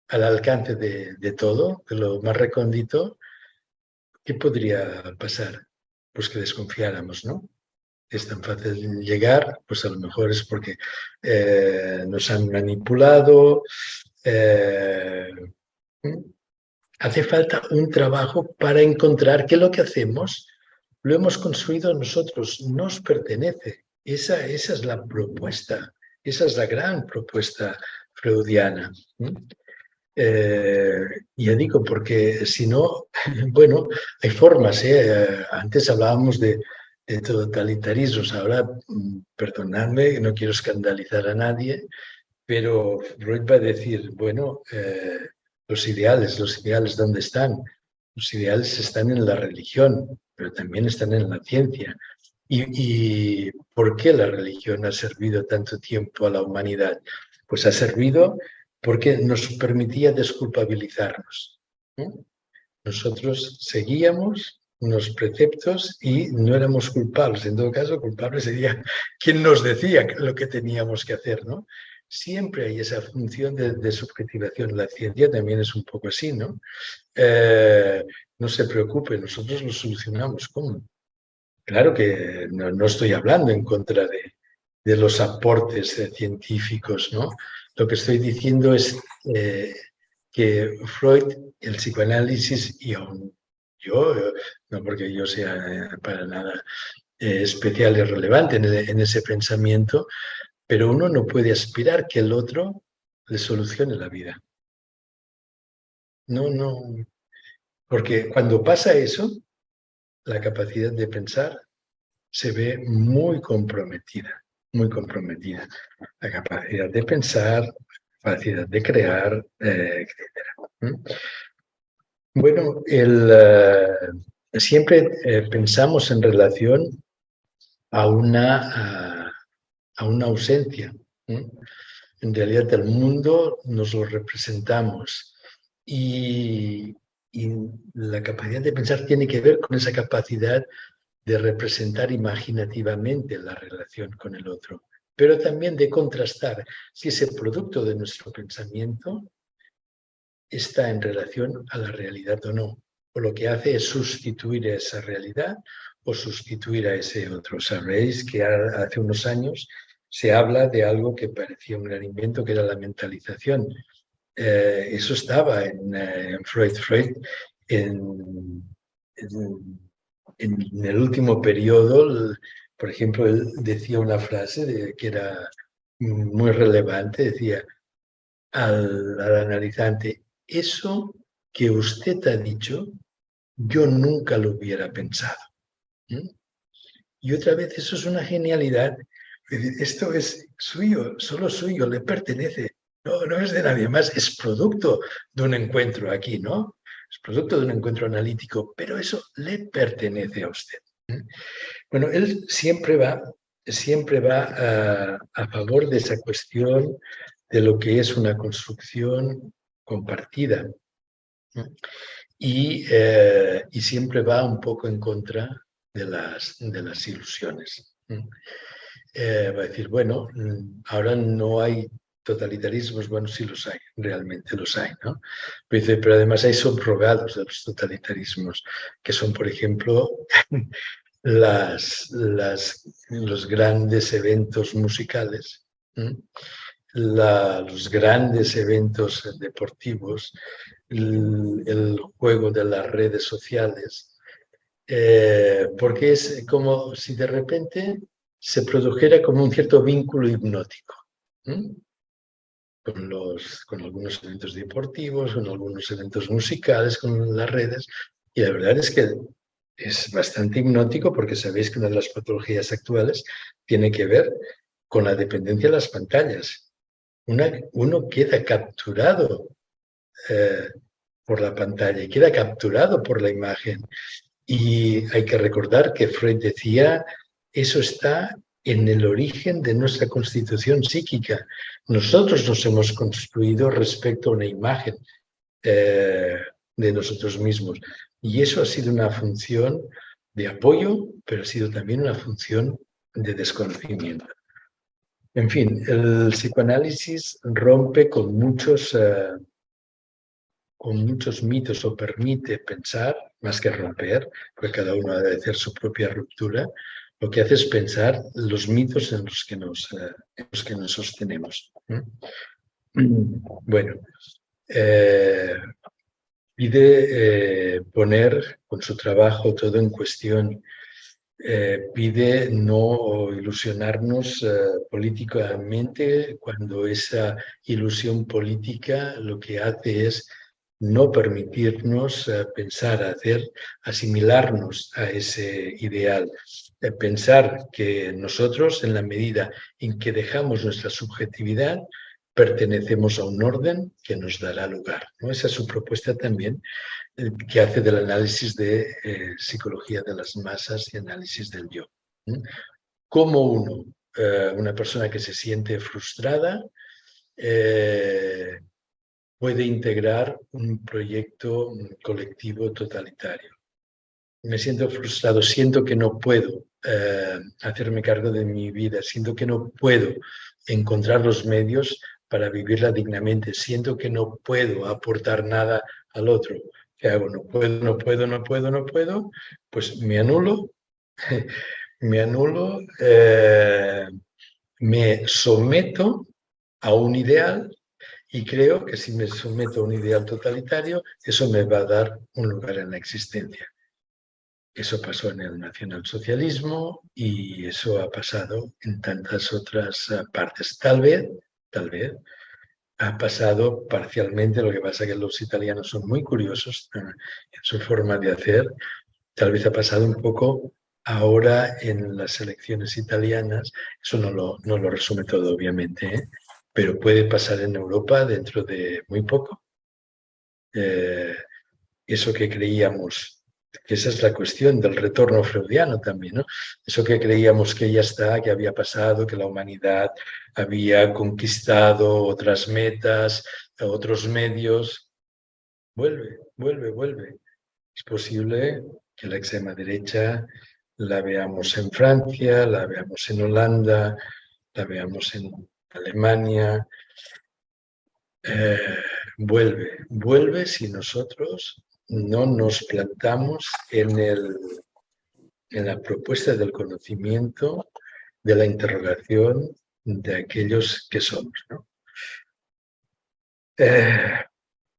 al alcance de todo, de lo más recóndito, ¿qué podría pasar? Pues que desconfiáramos, ¿no? Es tan fácil llegar, pues a lo mejor es porque nos han manipulado. eh, Hace falta un trabajo para encontrar que lo que hacemos lo hemos construido nosotros, nos pertenece. Esa es la propuesta, esa es la gran propuesta freudiana. Ya digo, porque si no, bueno, hay formas. Antes hablábamos de totalitarismos, ahora, perdonadme, no quiero escandalizar a nadie, pero Freud va a decir, bueno, los ideales, ¿dónde están? Los ideales están en la religión, pero también están en la ciencia. ¿Y por qué la religión ha servido tanto tiempo a la humanidad? Pues ha servido porque nos permitía desculpabilizarnos, ¿no? Nosotros seguíamos unos preceptos y no éramos culpables. En todo caso, culpable sería quien nos decía lo que teníamos que hacer, ¿no? Siempre hay esa función de subjetivación. La ciencia también es un poco así, ¿no? No se preocupe, nosotros lo solucionamos. ¿Cómo? Claro que no estoy hablando en contra de los aportes científicos, ¿no? Lo que estoy diciendo es que Freud, el psicoanálisis, y aún yo, no porque yo sea para nada especial y relevante en ese pensamiento, pero uno no puede aspirar que el otro le solucione la vida. No, no, porque cuando pasa eso, la capacidad de pensar se ve muy comprometida, muy comprometida. La capacidad de pensar, la capacidad de crear, etc. Bueno, siempre pensamos en relación a a una ausencia. En realidad el mundo nos lo representamos y la capacidad de pensar tiene que ver con esa capacidad de representar imaginativamente la relación con el otro, pero también de contrastar si ese producto de nuestro pensamiento está en relación a la realidad o no, o lo que hace es sustituir esa realidad o sustituir a ese otro. Sabréis que hace unos años se habla de algo que parecía un gran invento, que era la mentalización. Eso estaba en Freud. Freud en, en el último periodo, por ejemplo, él decía una frase que era muy relevante, decía al analizante, eso que usted ha dicho, yo nunca lo hubiera pensado. ¿Mm? Y otra vez, eso es una genialidad. Es decir, esto es suyo, solo suyo, le pertenece. No, no es de nadie más, es producto de un encuentro aquí, ¿no? Es producto de un encuentro analítico, pero eso le pertenece a usted. Bueno, él siempre va a favor de esa cuestión de lo que es una construcción compartida, ¿no? Y siempre va un poco en contra de las ilusiones. Va a decir, bueno, ahora no hay totalitarismos, bueno, sí los hay, realmente los hay, ¿no? Pero además hay subrogados de los totalitarismos, que son, por ejemplo, los grandes eventos musicales, los grandes eventos deportivos, el juego de las redes sociales, porque es como si de repente se produjera como un cierto vínculo hipnótico, ¿m? Con algunos eventos deportivos, con algunos eventos musicales, con las redes, y la verdad es que es bastante hipnótico porque sabéis que una de las patologías actuales tiene que ver con la dependencia de las pantallas. Uno queda capturado eh, por la pantalla y queda capturado por la imagen. Y hay que recordar que Freud decía, eso está en el origen de nuestra constitución psíquica. Nosotros nos hemos construido respecto a una imagen eh, de nosotros mismos. Y eso ha sido una función de apoyo, pero ha sido también una función de desconocimiento. En fin, el psicoanálisis rompe con muchos mitos o permite pensar, más que romper, porque cada uno ha de hacer su propia ruptura, lo que hace es pensar los mitos en los que nos sostenemos. Bueno, pide poner con su trabajo todo en cuestión, pide no ilusionarnos políticamente cuando esa ilusión política lo que hace es no permitirnos pensar, asimilarnos a ese ideal. Pensar que nosotros, en la medida en que dejamos nuestra subjetividad, pertenecemos a un orden que nos dará lugar, ¿no? Esa es su propuesta también, que hace del análisis de psicología de las masas y análisis del yo. Cómo una persona que se siente frustrada, puede integrar un proyecto colectivo totalitario. Me siento frustrado, siento que no puedo hacerme cargo de mi vida, siento que no puedo encontrar los medios para vivirla dignamente, siento que no puedo aportar nada al otro. ¿Qué hago? No puedo, no puedo, no puedo, no puedo. Pues me anulo, me anulo, me someto a un ideal y creo que si me someto a un ideal totalitario, eso me va a dar un lugar en la existencia. Eso pasó en el nacionalsocialismo y eso ha pasado en tantas otras partes. Tal vez, ha pasado parcialmente, lo que pasa es que los italianos son muy curiosos en su forma de hacer. Tal vez ha pasado un poco ahora en las elecciones italianas, eso no lo resume todo, obviamente, ¿eh? Pero puede pasar en Europa dentro de muy poco. Eso que creíamos, que esa es la cuestión del retorno freudiano también, ¿no? Eso que creíamos que ya está, que había pasado, que la humanidad había conquistado otras metas, otros medios, vuelve. Es posible que la extrema derecha la veamos en Francia, la veamos en Holanda, la veamos en Alemania. Vuelve si nosotros no nos plantamos en la propuesta del conocimiento, de la interrogación de aquellos que somos, ¿no?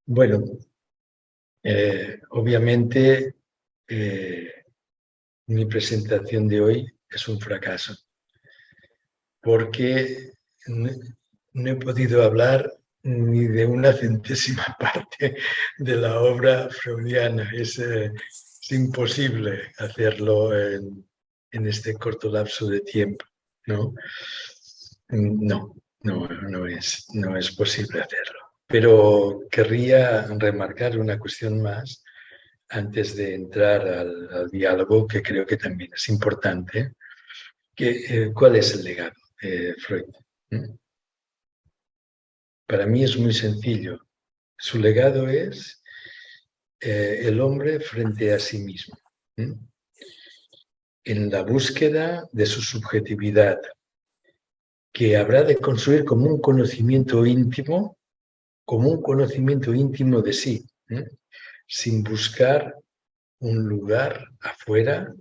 Bueno, obviamente mi presentación de hoy es un fracaso, porque no he podido hablar ni de una centésima parte de la obra freudiana. Es imposible hacerlo en este corto lapso de tiempo, ¿no? No es posible hacerlo. Pero querría remarcar una cuestión más antes de entrar al diálogo, que creo que también es importante. ¿Cuál es el legado de Freud? Para mí es muy sencillo. Su legado es el hombre frente a sí mismo, en la búsqueda de su subjetividad, que habrá de construir como un conocimiento íntimo de sí, sin buscar un lugar afuera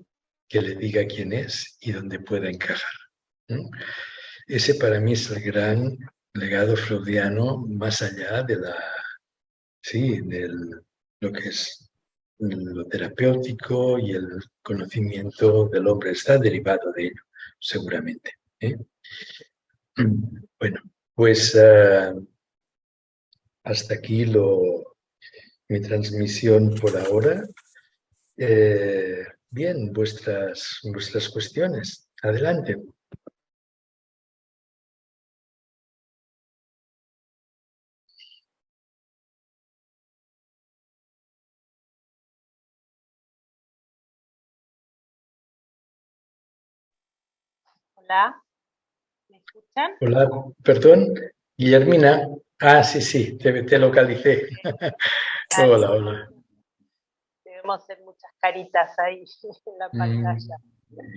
que le diga quién es y dónde pueda encajar. Ese para mí es el gran legado freudiano, más allá de lo que es lo terapéutico y el conocimiento del hombre está derivado de ello, seguramente. Bueno, pues hasta aquí mi transmisión por ahora. Bien, vuestras cuestiones. Adelante. Hola, ¿me escuchan? Hola, perdón, Guillermina. Ah, sí, sí, te localicé. Hola, hola. Debemos ser muchas caritas ahí en la pantalla.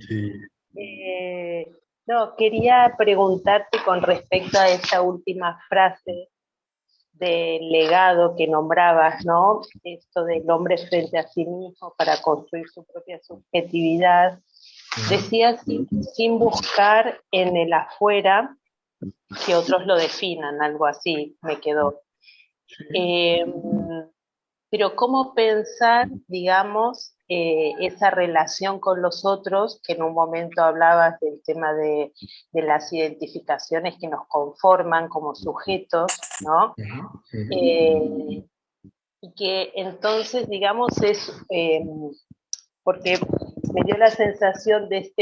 Sí. Eh, no, quería preguntarte con respecto a esa última frase del legado que nombrabas, ¿no? Esto del hombre frente a sí mismo para construir su propia subjetividad. Decías sin buscar en el afuera que otros lo definan, algo así me quedó. Eh, pero cómo pensar, digamos, esa relación con los otros, que en un momento hablabas del tema de las identificaciones que nos conforman como sujetos, ¿no? Y que entonces, digamos, es, porque me dio la sensación de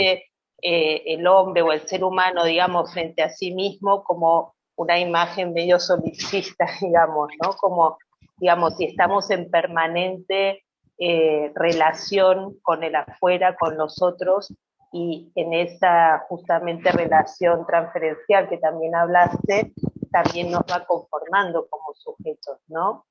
el hombre o el ser humano, digamos, frente a sí mismo como una imagen medio solipsista, digamos, ¿no? Como, digamos, si estamos en permanente relación con el afuera, con los otros, y en esa justamente relación transferencial que también hablaste, también nos va conformando como sujetos, ¿no?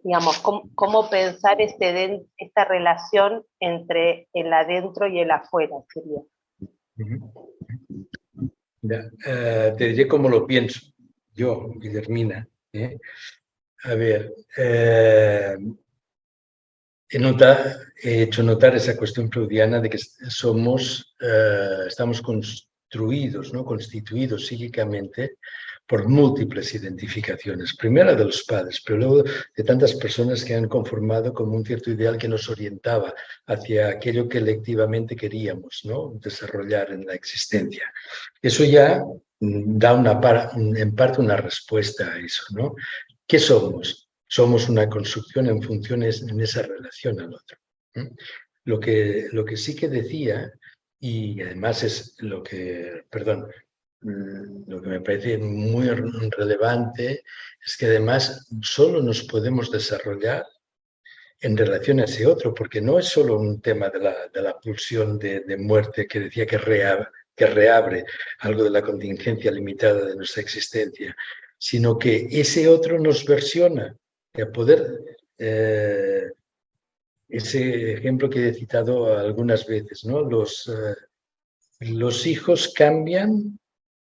Digamos, cómo pensar esta relación entre el adentro y el afuera sería. Ya, te diré cómo lo pienso yo, Guillermina. A ver, he hecho notar esa cuestión freudiana de que estamos construidos, ¿no? Constituidos psíquicamente por múltiples identificaciones. Primero de los padres, pero luego de tantas personas que han conformado como un cierto ideal que nos orientaba hacia aquello que electivamente queríamos, ¿no? Desarrollar en la existencia. Eso ya da en parte una respuesta a eso, ¿no? ¿Qué somos? Somos una construcción en funciones en esa relación al otro. Lo que sí que decía, y además es lo que me parece muy relevante, es que además solo nos podemos desarrollar en relación a ese otro, porque no es solo un tema de la pulsión de muerte que decía que reabre algo de la contingencia limitada de nuestra existencia, sino que ese otro nos versiona, a poder, ese ejemplo que he citado algunas veces, ¿no? Los hijos cambian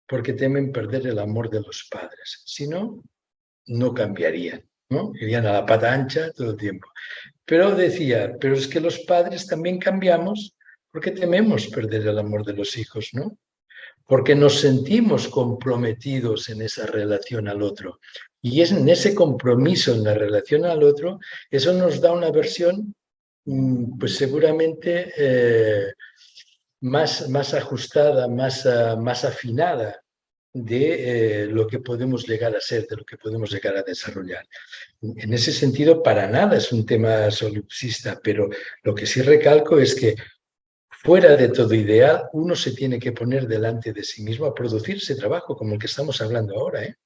porque temen perder el amor de los padres, si no, no cambiarían, ¿no? Irían a la pata ancha todo el tiempo. Pero decía, pero es que los padres también cambiamos porque tememos perder el amor de los hijos, ¿no? Porque nos sentimos comprometidos en esa relación al otro. Y es en ese compromiso en la relación al otro, eso nos da una versión, pues seguramente más ajustada, más afinada de lo que podemos llegar a ser, de lo que podemos llegar a desarrollar. En ese sentido, para nada es un tema solipsista, pero lo que sí recalco es que fuera de todo ideal, uno se tiene que poner delante de sí mismo a producir ese trabajo como el que estamos hablando ahora, ¿eh?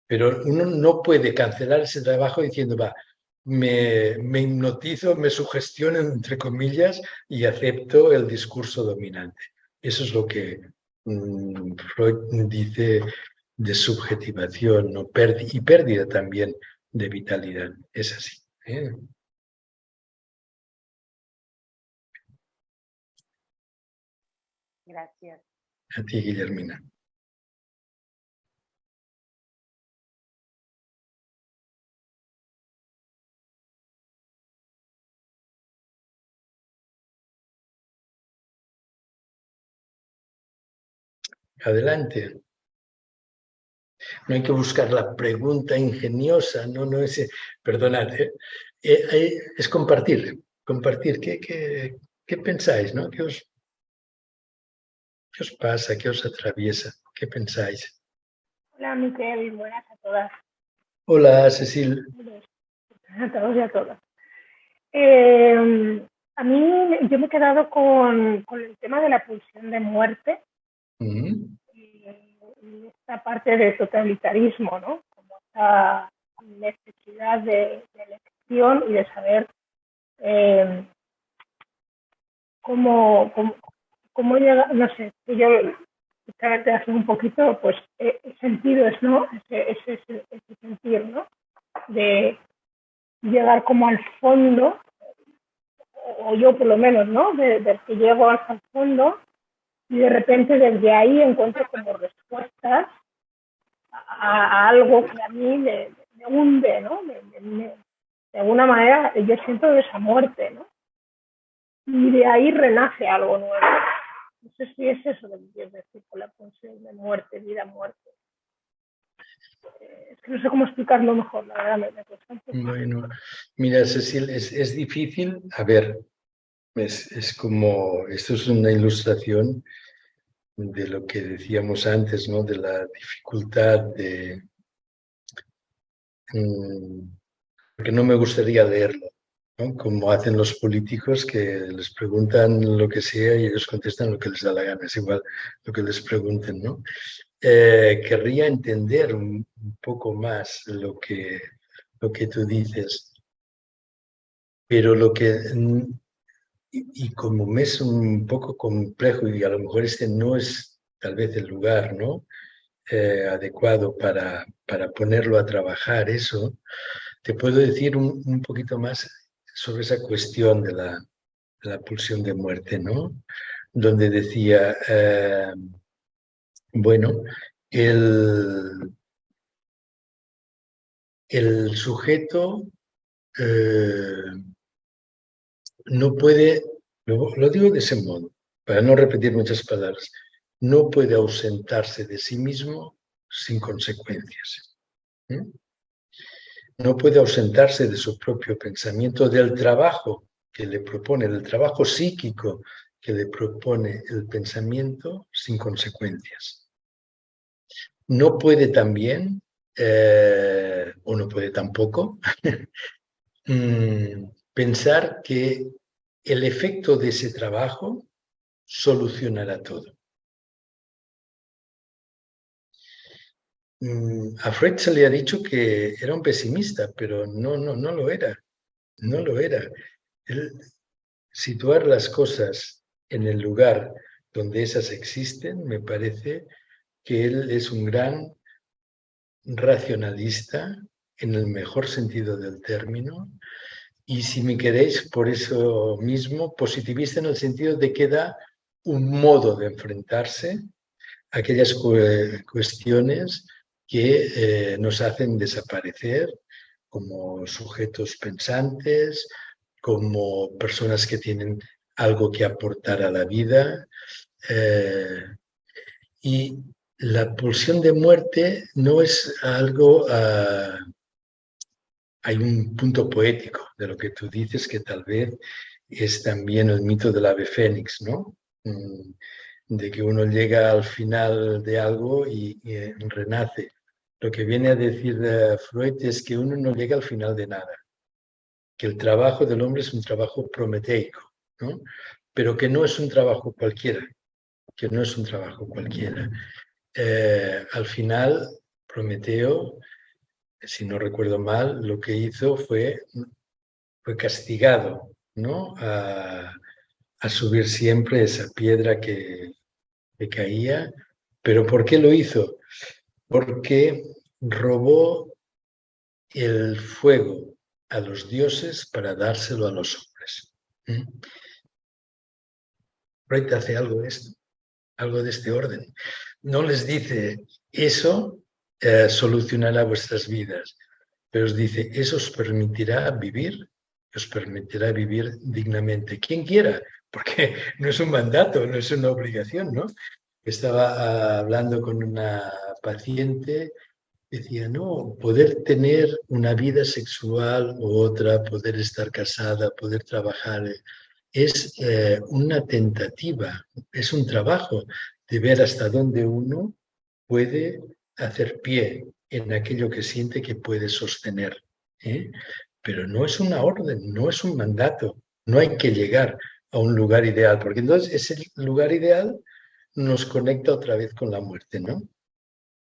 Pero uno no puede cancelar ese trabajo diciendo, va, me hipnotizo, me sugestiono, entre comillas, y acepto el discurso dominante. Eso es lo que Freud dice de subjetivación, ¿no? Y pérdida también de vitalidad. Es así. ¿Eh? Gracias. A ti, Guillermina. Adelante. no hay que buscar la pregunta ingeniosa, no es, perdonad, es compartir, ¿qué pensáis, ¿no? ¿Qué os pasa? ¿Qué os atraviesa? ¿Qué pensáis? Hola, Miquel, buenas a todas. Hola, Cecil. A todos y a todas. A mí, yo me he quedado con el tema de la pulsión de muerte y esta parte de totalitarismo, ¿no? Como esta necesidad de elección y de saber cómo llega, no sé, yo justamente hace un poquito, pues, sentidos, ¿no? Ese sentir, ¿no? De llegar como al fondo, o yo por lo menos, ¿no? De que llego hasta el fondo y de repente desde ahí encuentro como respuestas a algo que a mí me hunde, ¿no? De alguna manera yo siento esa muerte, ¿no? Y de ahí renace algo nuevo. No sé si es eso lo que quiero decir con la pulsión de muerte, vida-muerte. Es que no sé cómo explicarlo mejor, la verdad me cuesta un poco. Bueno, mira, Cecil, es difícil. A ver, es como, esto es una ilustración de lo que decíamos antes, ¿no? De la dificultad de... porque no me gustaría leerlo, ¿no? Como hacen los políticos que les preguntan lo que sea y ellos contestan lo que les da la gana, es igual lo que les pregunten, ¿no? Querría entender un poco más lo que tú dices, pero y como me es un poco complejo y a lo mejor este no es tal vez el lugar, ¿no? Adecuado para ponerlo a trabajar eso, te puedo decir un poquito más sobre esa cuestión de la pulsión de muerte, ¿no? Donde decía, bueno, el sujeto no puede, lo digo de ese modo, para no repetir muchas palabras, no puede ausentarse de sí mismo sin consecuencias. No puede ausentarse de su propio pensamiento, del trabajo que le propone, del trabajo psíquico que le propone el pensamiento sin consecuencias. No puede también, o no puede tampoco, pensar que el efecto de ese trabajo solucionará todo. A Freud se le ha dicho que era un pesimista, pero no lo era. No lo era. Situar las cosas en el lugar donde esas existen, me parece que él es un gran racionalista en el mejor sentido del término y, si me queréis, por eso mismo, positivista en el sentido de que da un modo de enfrentarse a aquellas cuestiones que nos hacen desaparecer como sujetos pensantes, como personas que tienen algo que aportar a la vida. Y la pulsión de muerte no es algo... hay un punto poético de lo que tú dices que tal vez es también el mito del ave fénix, ¿no? De que uno llega al final de algo y renace. Lo que viene a decir Freud es que uno no llega al final de nada, que el trabajo del hombre es un trabajo prometeico, ¿no? Pero que no es un trabajo cualquiera, que no es un trabajo cualquiera. Al final, Prometeo, si no recuerdo mal, lo que hizo fue castigado, ¿no? A subir siempre esa piedra que caía. ¿Pero por qué lo hizo? Porque robó el fuego a los dioses para dárselo a los hombres. Freud hace algo de esto, algo de este orden. No les dice, eso solucionará vuestras vidas, pero os dice, eso os permitirá vivir dignamente. Quien quiera, porque no es un mandato, no es una obligación, ¿no? Estaba hablando con una paciente decía, no, poder tener una vida sexual u otra, poder estar casada, poder trabajar, es una tentativa, es un trabajo de ver hasta dónde uno puede hacer pie en aquello que siente que puede sostener. ¿Eh? Pero no es una orden, no es un mandato, no hay que llegar a un lugar ideal, porque entonces ese lugar ideal nos conecta otra vez con la muerte, ¿no?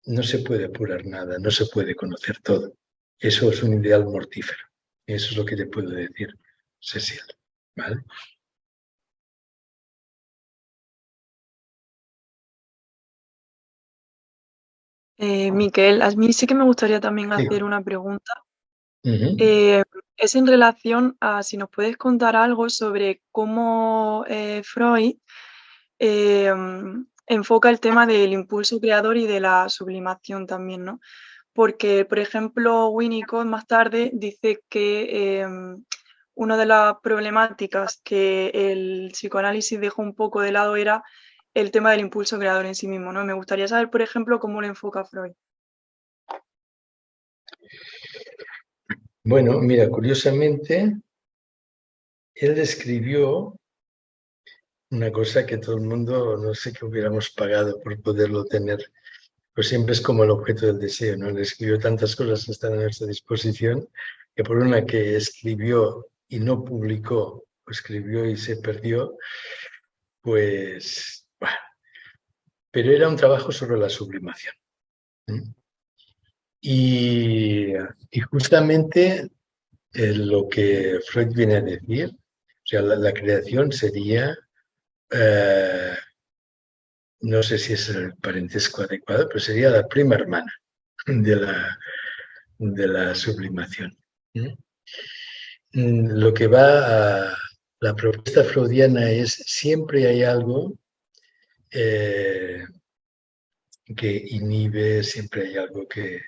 No se puede apurar nada, no se puede conocer todo. Eso es un ideal mortífero. Eso es lo que te puedo decir, Cecil. ¿Vale? Miquel, a mí sí que me gustaría también Sí. hacer una pregunta. Uh-huh. Es en relación a si nos puedes contar algo sobre cómo Freud enfoca el tema del impulso creador y de la sublimación también, ¿no? Porque, por ejemplo, Winnicott más tarde dice que una de las problemáticas que el psicoanálisis dejó un poco de lado era el tema del impulso creador en sí mismo, ¿no? Me gustaría saber, por ejemplo, cómo lo enfoca Freud. Bueno, mira, curiosamente, él escribió una cosa que todo el mundo, no sé qué hubiéramos pagado por poderlo tener, pues siempre es como el objeto del deseo, ¿no? Él escribió tantas cosas que están a nuestra disposición, que por una que escribió y no publicó, o escribió y se perdió, pues, bueno, pero era un trabajo sobre la sublimación. ¿Eh? Y justamente lo que Freud viene a decir, o sea, la creación sería, no sé si es el parentesco adecuado, pero sería la prima hermana de la sublimación. Lo que va a la propuesta freudiana es siempre hay algo que inhibe, siempre hay algo que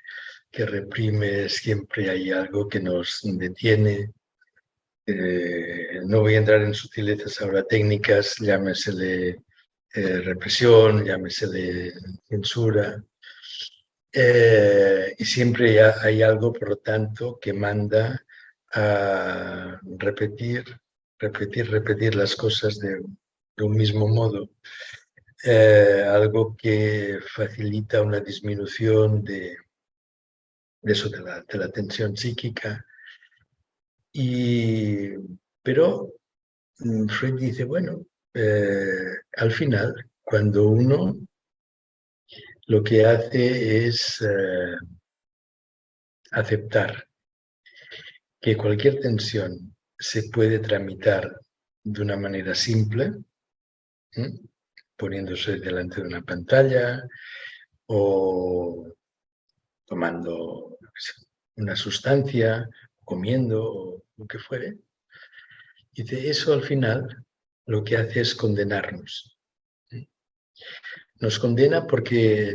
reprime, siempre hay algo que nos detiene. No voy a entrar en sutilezas ahora técnicas, llámesele represión, llámesele censura. Y siempre hay algo, por lo tanto, que manda a repetir las cosas de un mismo modo. Algo que facilita una disminución de eso, de la tensión psíquica. Pero Freud dice, bueno, al final, cuando uno lo que hace es aceptar que cualquier tensión se puede tramitar de una manera simple, ¿eh? Poniéndose delante de una pantalla o tomando una sustancia, comiendo o lo que fuere. Y de eso al final lo que hace es condenarnos. Nos condena porque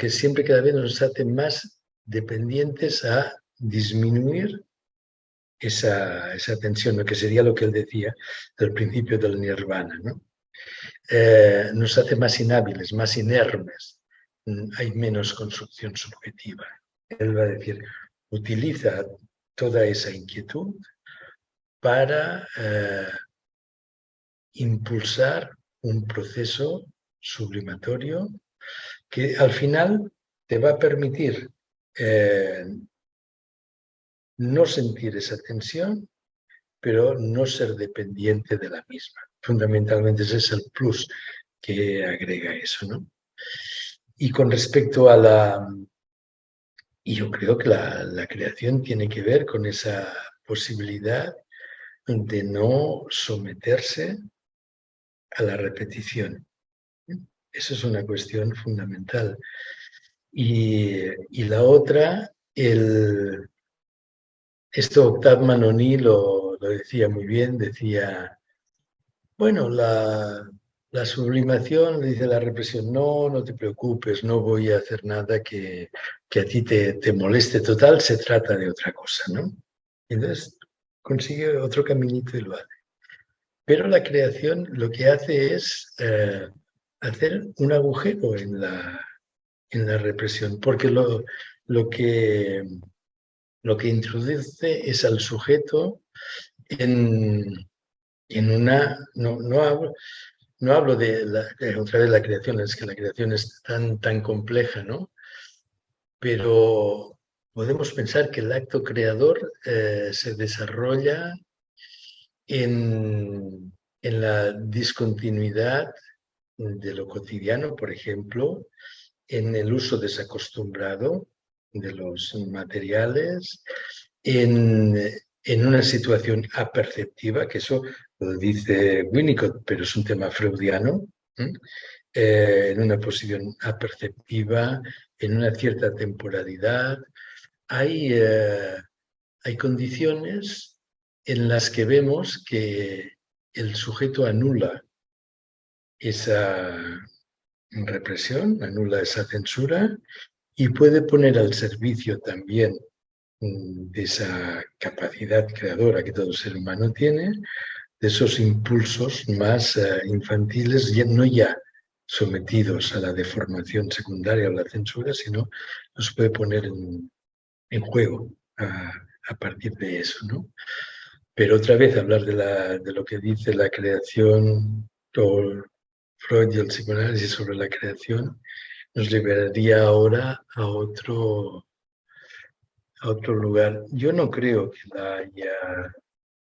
siempre cada vez nos hace más dependientes a disminuir esa tensión, lo que sería lo que él decía del principio del nirvana, ¿no? Nos hace más inhábiles, más inermes, hay menos construcción subjetiva. Él va a decir, utiliza toda esa inquietud para impulsar un proceso sublimatorio que al final te va a permitir no sentir esa tensión, pero no ser dependiente de la misma. Fundamentalmente ese es el plus que agrega eso, ¿no? Y con respecto a y yo creo que la creación tiene que ver con esa posibilidad de no someterse a la repetición. Eso es una cuestión fundamental. Y la otra, esto Octave Manoni lo decía muy bien, decía, bueno, la sublimación, le dice la represión, no te preocupes, no voy a hacer nada que a ti te moleste, total, se trata de otra cosa, ¿no? Y entonces consigue otro caminito y lo hace. Pero la creación lo que hace es hacer un agujero en la represión, porque lo que introduce es al sujeto en una... No hablo de otra vez la creación, es que la creación es tan compleja, ¿no? Pero podemos pensar que el acto creador se desarrolla en la discontinuidad de lo cotidiano, por ejemplo, en el uso desacostumbrado de los materiales, en una situación aperceptiva, que eso lo dice Winnicott, pero es un tema freudiano, en una posición aperceptiva, en una cierta temporalidad. Hay condiciones en las que vemos que el sujeto anula esa represión, anula esa censura y puede poner al servicio también de esa capacidad creadora que todo ser humano tiene, de esos impulsos más infantiles, no ya sometidos a la deformación secundaria o la censura, sino los puede poner en juego a partir de eso, ¿no? Pero otra vez hablar de lo que dice la creación o Freud y el psicoanálisis sobre la creación nos llevaría ahora a otro lugar. Yo no creo que la haya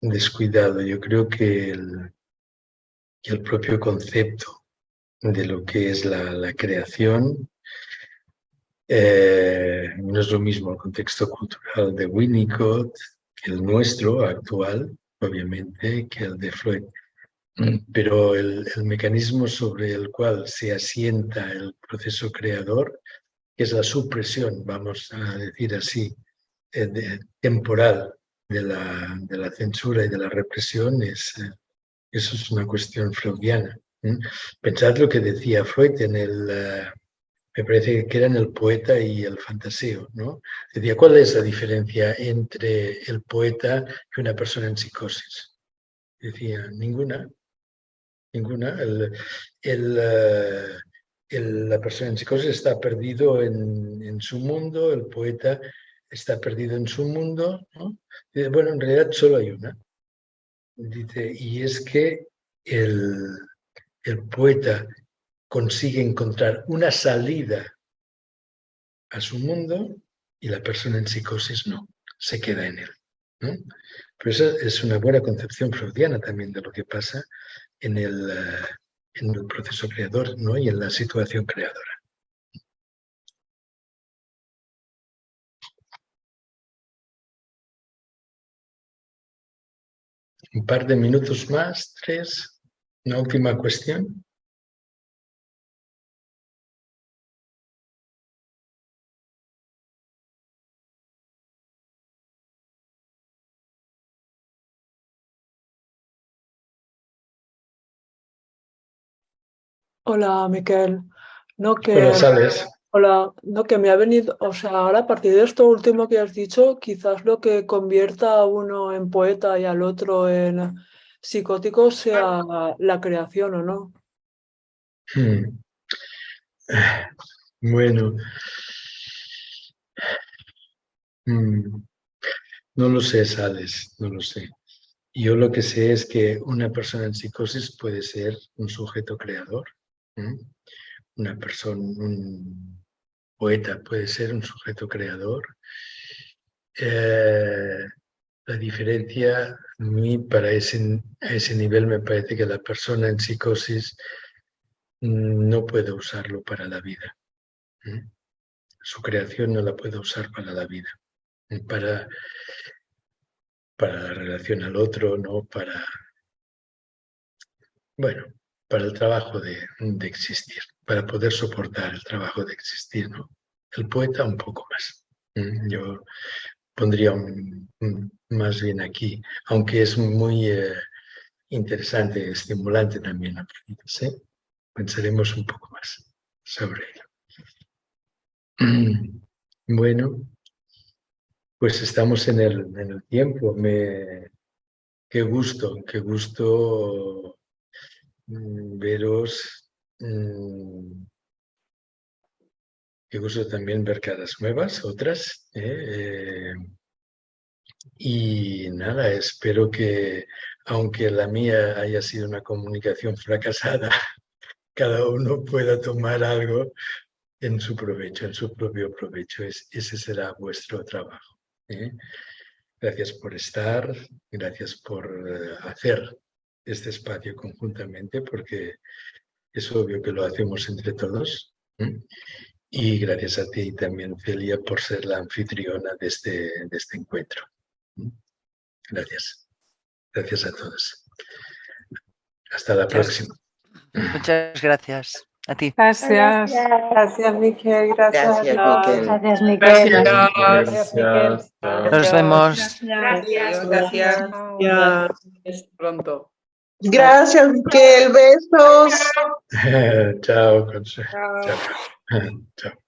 descuidado, yo creo que el propio concepto de lo que es la creación no es lo mismo el contexto cultural de Winnicott que el nuestro actual, obviamente, que el de Freud. Pero el mecanismo sobre el cual se asienta el proceso creador, que es la supresión, vamos a decir así, temporal de la censura y de la represión, eso es una cuestión freudiana. Pensad lo que decía Freud me parece que era en el poeta y el fantaseo, ¿no? Decía, ¿cuál es la diferencia entre el poeta y una persona en psicosis? Decía, ninguna. La persona en psicosis está perdido en su mundo, el poeta está perdido en su mundo, ¿no? Dice, bueno, en realidad solo hay una. Dice, y es que el poeta consigue encontrar una salida a su mundo y la persona en psicosis no, se queda en él, ¿no? Pero esa es una buena concepción freudiana también de lo que pasa en el proceso creador, ¿no? Y en la situación creadora. Un par de minutos más, 3. Una última cuestión. Hola, Miquel. No Bueno, que, sales. hola, no que me ha venido, o sea, ahora a partir de esto último que has dicho, quizás lo que convierta a uno en poeta y al otro en psicótico sea la creación, ¿o no? Bueno, no lo sé, Sales, no lo sé. Yo lo que sé es que una persona en psicosis puede ser un sujeto creador. Una persona, un poeta puede ser un sujeto creador. La diferencia, a mí, a ese nivel, me parece que la persona en psicosis no puede usarlo para la vida. Su creación no la puede usar para la vida, para la relación al otro, no para el trabajo de existir, para poder soportar el trabajo de existir, ¿no? El poeta un poco más. Yo pondría más bien aquí, aunque es muy interesante, estimulante también, ¿sí? Pensaremos un poco más sobre ello. Bueno, pues estamos en el tiempo. Qué gusto veros. Qué gusto también ver caras nuevas, otras. Y nada, espero que, aunque la mía haya sido una comunicación fracasada, cada uno pueda tomar algo en su provecho, en su propio provecho. Ese será vuestro trabajo. Gracias por estar, gracias por hacer este espacio conjuntamente, porque es obvio que lo hacemos entre todos. Y gracias a ti también, Celia, por ser la anfitriona de este encuentro. Gracias. Gracias a todos. Hasta la próxima. Muchas gracias. A ti. Gracias. Gracias, Miquel. Gracias. Gracias, Miquel. Gracias, Miquel. Gracias. Miquel. Nos vemos. Gracias. Gracias. Hasta pronto. Gracias, Miquel. Besos. Chao, Consuelo. Chao. Chao.